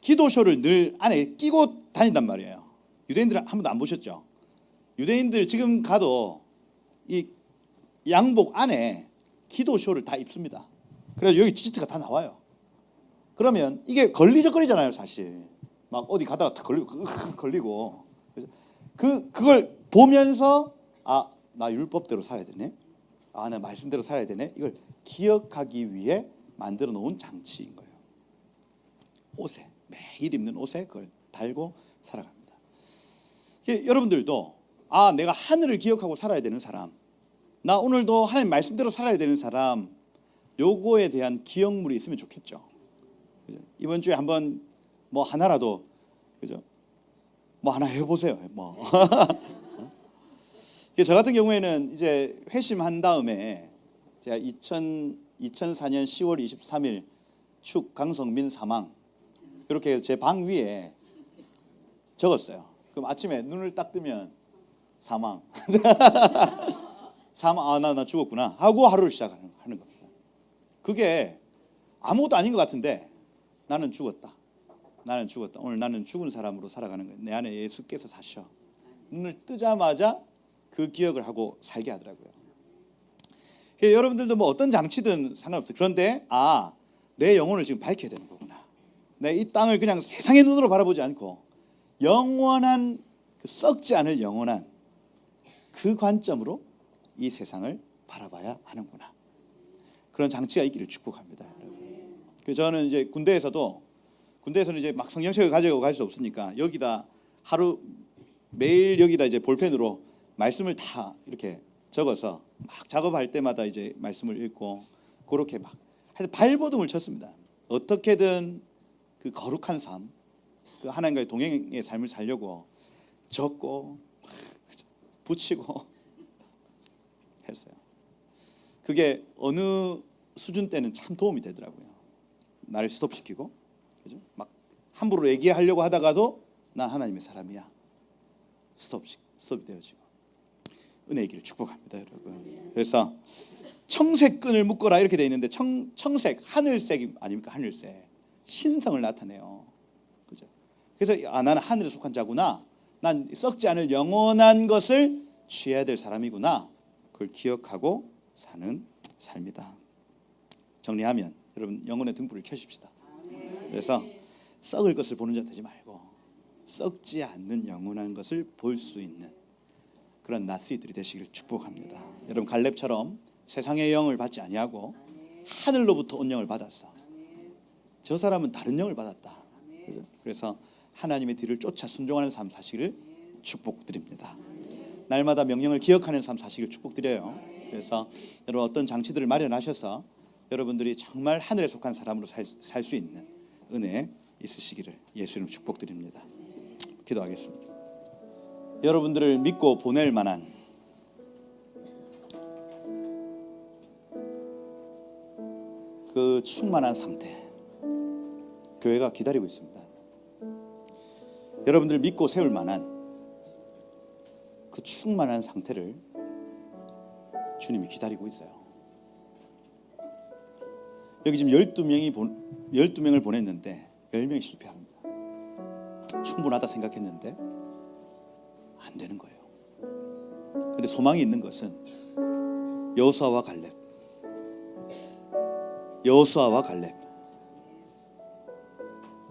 기도쇼를 늘 안에 끼고 다닌단 말이에요. 유대인들은 한 번도 안 보셨죠? 유대인들 지금 가도 이 양복 안에 기도쇼를 다 입습니다. 그래서 여기 찌찌트가 다 나와요. 그러면 이게 걸리적거리잖아요, 사실. 막 어디 가다가 다 걸리고. 그걸 보면서 나 율법대로 살아야 되네. 나 말씀대로 살아야 되네. 이걸 기억하기 위해 만들어 놓은 장치인 거예요. 옷에 매일 입는 옷에 그걸 달고 살아갑니다. 여러분들도 내가 하늘을 기억하고 살아야 되는 사람, 나 오늘도 하나님 말씀대로 살아야 되는 사람, 요거에 대한 기억물이 있으면 좋겠죠. 그죠? 이번 주에 한번 뭐 하나라도 그죠? 뭐 하나 해보세요. 뭐. 저 같은 경우에는 이제 회심한 다음에 제가 2004년 10월 23일 축 강성민 사망 이렇게 제 방 위에 적었어요. 그럼 아침에 눈을 딱 뜨면 사망. 사망. 나 죽었구나 하고 하루를 시작하는 겁니다. 그게 아무것도 아닌 것 같은데 나는 죽었다. 오늘 나는 죽은 사람으로 살아가는 거예요. 내 안에 예수께서 사셔. 눈을 뜨자마자 그 기억을 하고 살게 하더라고요. 여러분들도 뭐 어떤 장치든 상관없어요. 그런데 내 영혼을 지금 밝혀야 되는 거구나. 내 이 땅을 그냥 세상의 눈으로 바라보지 않고 영원한 썩지 않을 영원한 그 관점으로 이 세상을 바라봐야 하는구나. 그런 장치가 있기를 축복합니다. 저는 이제 군대에서는 이제 막 성경책을 가지고 갈 수 없으니까 여기다 매일 여기다 이제 볼펜으로 말씀을 다 이렇게 적어서 막 작업할 때마다 이제 말씀을 읽고 그렇게 막 발버둥을 쳤습니다. 어떻게든 그 거룩한 삶, 그 하나님과의 동행의 삶을 살려고 적고 붙이고 했어요. 그게 어느 수준 때는 참 도움이 되더라고요. 나를 스톱시키고, 그죠? 막 함부로 얘기하려고 하다가도 나 하나님의 사람이야. 스톱이 되어지고 은혜의 길을 축복합니다, 여러분. 그래서 청색 끈을 묶어라 이렇게 돼 있는데 청색 하늘색 아닙니까? 하늘색 신성을 나타내요. 그죠? 그래서 나는 하늘에 속한 자구나. 난 썩지 않을 영원한 것을 취해야 될 사람이구나. 그걸 기억하고 사는 삶이다. 정리하면 여러분 영혼의 등불을 켜십시다. 그래서 썩을 것을 보는 자 되지 말고 썩지 않는 영원한 것을 볼 수 있는 그런 낫시들이 되시기를 축복합니다. 여러분 갈렙처럼 세상의 영을 받지 아니하고 하늘로부터 온 영을 받았어. 저 사람은 다른 영을 받았다. 그죠? 그래서 하나님의 뒤를 쫓아 순종하는 삶 사시기를 축복드립니다. 날마다 명령을 기억하는 삶 사시기를 축복드려요. 그래서 여러분 어떤 장치들을 마련하셔서 여러분들이 정말 하늘에 속한 사람으로 살 수 있는 은혜 있으시기를 예수 이름으로 축복드립니다. 기도하겠습니다. 여러분들을 믿고 보낼 만한 그 충만한 상태, 교회가 기다리고 있습니다. 여러분들 믿고 세울 만한 그 충만한 상태를 주님이 기다리고 있어요. 여기 지금 12명을 보냈는데 10명이 실패합니다. 충분하다 생각했는데 안 되는 거예요. 근데 소망이 있는 것은 여호수아와 갈렙.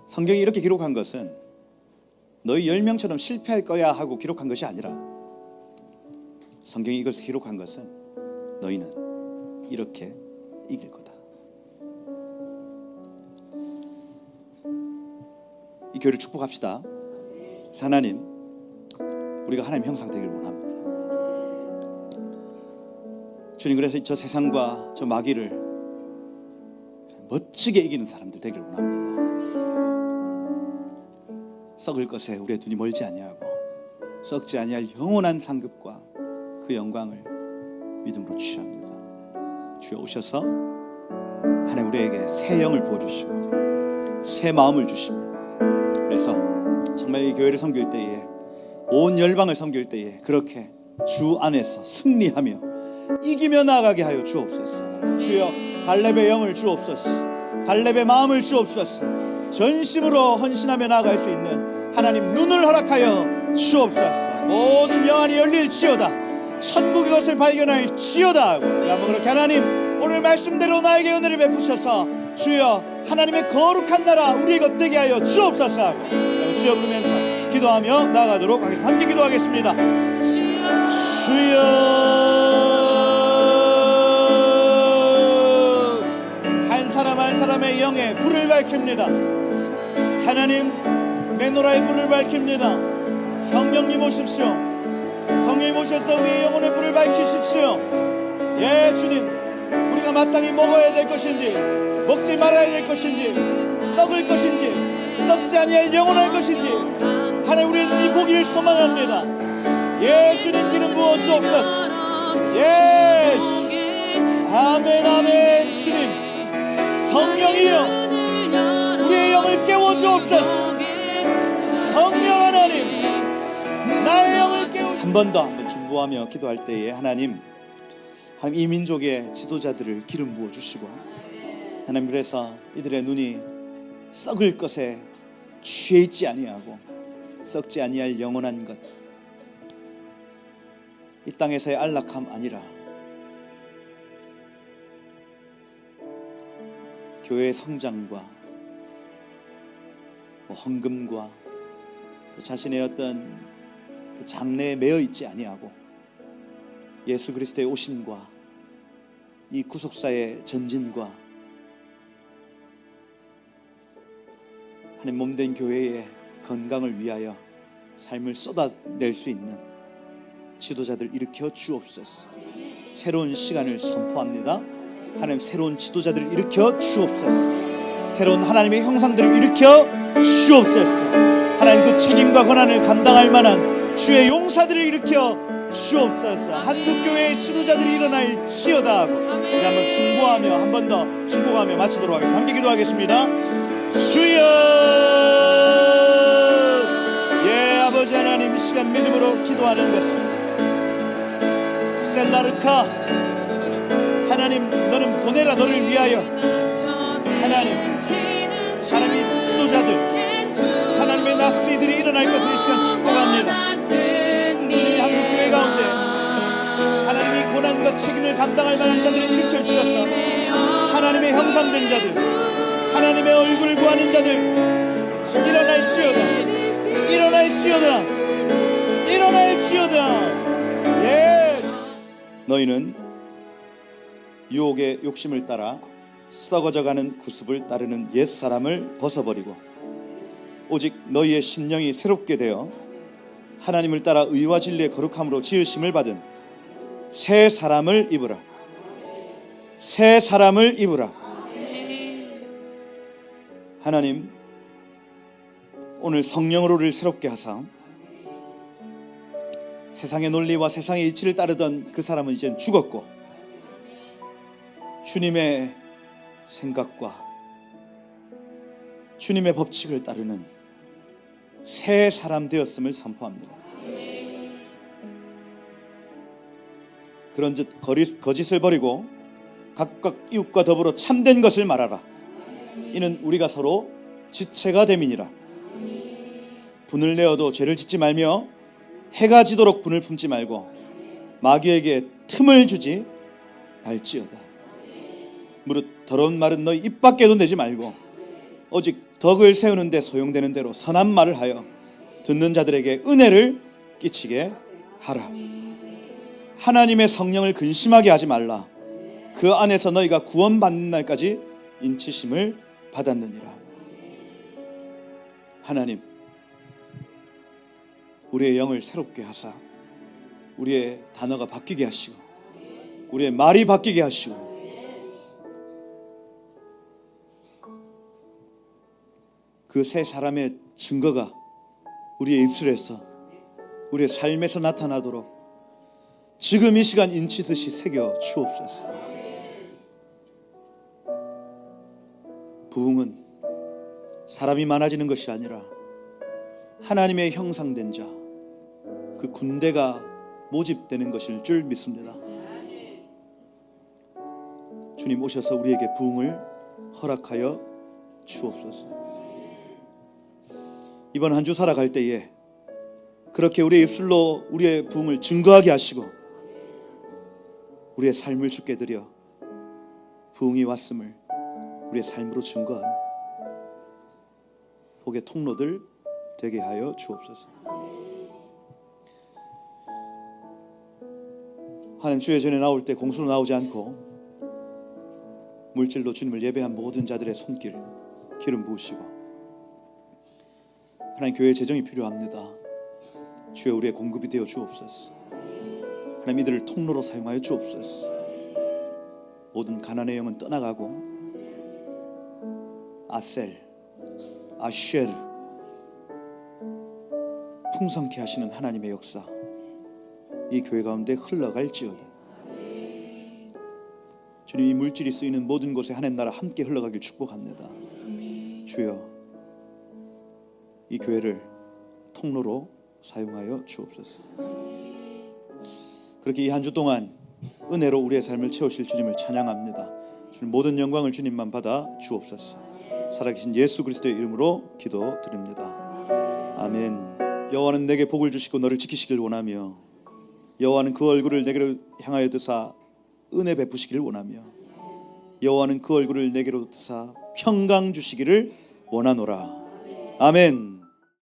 성경이 이렇게 기록한 것은 너희 10명처럼 실패할 거야 하고 기록한 것이 아니라, 성경이 이것을 기록한 것은 너희는 이렇게 이길 거다. 이 교회를 축복합시다. 하나님, 우리가 하나님 형상 되기를 원합니다. 주님, 그래서 저 세상과 저 마귀를 멋지게 이기는 사람들 되기를 원합니다. 썩을 것에 우리의 눈이 멀지 아니하고 썩지 아니할 영원한 상급과 그 영광을 믿음으로 취합니다. 주여 오셔서 하나님 우리에게 새 영을 부어주시고 새 마음을 주시며, 그래서 정말 이 교회를 섬길 때에, 온 열방을 섬길 때에 그렇게 주 안에서 승리하며 이기며 나아가게 하여 주옵소서. 주여 갈렙의 영을 주옵소서. 갈렙의 마음을 주옵소서. 전심으로 헌신하며 나아갈 수 있는 하나님 눈을 허락하여 주옵소서. 모든 영안이 열릴지어다. 천국의 것을 발견할지어다 하고, 우리 한번 그렇게 하나님 오늘 말씀대로 나에게 은혜를 베푸셔서 주여 하나님의 거룩한 나라 우리의 것 되게 하여 주옵소서 하고 주여 부르면서 기도하며 나아가도록 하겠습니다. 함께 기도하겠습니다. 주여, 한 사람 한 사람의 영에 불을 밝힙니다. 하나님 메노라의 불을 밝힙니다. 성령님 오십시오. 성령님 오셔서 우리의 영혼의 불을 밝히십시오. 예 주님, 우리가 마땅히 먹어야 될 것인지 먹지 말아야 될 것인지, 썩을 것인지 썩지 아니할 영원할 것인지 하나님 우리의 눈이 보기를 소망합니다. 예 주님, 기름 부어 주옵소서. 예 아멘 아멘. 주님 성령이여 우리의 영을 깨워 주옵소서. 성령 하나님 나의 영을 깨워. 한 번 더 한번 중보하며 기도할 때에 하나님 이 민족의 지도자들을 기름 부어 주시고, 하나님 그래서 이들의 눈이 썩을 것에 취해 있지 아니하고 썩지 아니할 영원한 것, 이 땅에서의 안락함 아니라 교회의 성장과 헌금과 또 자신의 어떤 그 장래에 매여 있지 아니하고 예수 그리스도의 오심과 이 구속사의 전진과 하나님 몸된 교회의 건강을 위하여 삶을 쏟아낼 수 있는 지도자들 일으켜 주옵소서. 새로운 시간을 선포합니다. 하나님 새로운 지도자들을 일으켜 주옵소서. 새로운 하나님의 형상들을 일으켜 주옵소서. 하나님 그 책임과 권한을 감당할 만한 주의 용사들을 일으켜 주옵소서. 한국교회의 지도자들이 일어날지어다 하고 우리 한번 중보하며 한 번 더 중보하며 마치도록 하겠습니다. 함께 기도하겠습니다. 주여, 예 아버지 하나님, 이 시간 믿음으로 기도하는 것은 셀라르카 하나님, 너는 보내라 너를 위하여. 하나님 지도자들 하나님의 나스이들이 일어날 것을 이 시간 축복합니다. 주님이 한국교회 가운데 하나님의 고난과 책임을 감당할 만한 자들을 일으켜 주셔서 하나님의 형상된 자들, 하나님의 얼굴을 구하는 자들 일어날지어다. 예. 너희는 유혹의 욕심을 따라 썩어져가는 구습을 따르는 옛사람을 벗어버리고 오직 너희의 심령이 새롭게 되어 하나님을 따라 의와 진리의 거룩함으로 지으심을 받은 새 사람을 입으라. 새 사람을 입으라. 하나님 오늘 성령으로 우리를 새롭게 하사 세상의 논리와 세상의 이치를 따르던 그 사람은 이제 죽었고 주님의 생각과 주님의 법칙을 따르는 새 사람 되었음을 선포합니다. 그런즉 거짓을 버리고 각각 이웃과 더불어 참된 것을 말하라. 이는 우리가 서로 지체가 됨이니라. 분을 내어도 죄를 짓지 말며 해가 지도록 분을 품지 말고 마귀에게 틈을 주지 말지어다. 무릇 더러운 말은 너희 입 밖에도 내지 말고 오직 덕을 세우는 데 소용되는 대로 선한 말을 하여 듣는 자들에게 은혜를 끼치게 하라. 하나님의 성령을 근심하게 하지 말라. 그 안에서 너희가 구원받는 날까지 인치심을 받았느니라. 하나님, 우리의 영을 새롭게 하사 우리의 단어가 바뀌게 하시고 우리의 말이 바뀌게 하시고 그 새 사람의 증거가 우리의 입술에서 우리의 삶에서 나타나도록 지금 이 시간 인치듯이 새겨 주옵소서. 부흥은 사람이 많아지는 것이 아니라 하나님의 형상된 자, 그 군대가 모집되는 것일 줄 믿습니다. 주님 오셔서 우리에게 부흥을 허락하여 주옵소서. 이번 한 주 살아갈 때에 그렇게 우리의 입술로 우리의 부흥을 증거하게 하시고 우리의 삶을 주께 드려 부흥이 왔음을 우리의 삶으로 증거하는 복의 통로들 되게 하여 주옵소서. 하나님, 주의 전에 나올 때 공수로 나오지 않고 물질로 주님을 예배한 모든 자들의 손길 기름 부으시고, 하나님, 교회 재정이 필요합니다. 주여 우리의 공급이 되어 주옵소서. 하나님, 이들을 통로로 사용하여 주옵소서. 모든 가난의 영은 떠나가고 아셀, 아쉐르 풍성케 하시는 하나님의 역사 이 교회 가운데 흘러갈지어다. 주님, 이 물질이 쓰이는 모든 곳에 하나님 나라 함께 흘러가길 축복합니다. 주여 이 교회를 통로로 사용하여 주옵소서. 그렇게 이 한 주 동안 은혜로 우리의 삶을 채우실 주님을 찬양합니다. 주님, 모든 영광을 주님만 받아 주옵소서. 살아계신 예수 그리스도의 이름으로 기도드립니다. 아멘. 여호와는 내게 복을 주시고 너를 지키시길 원하며 여호와는 그 얼굴을 내게로 향하여 드사 은혜 베푸시기를 원하며 여호와는 그 얼굴을 내게로 드사 평강 주시기를 원하노라. 아멘.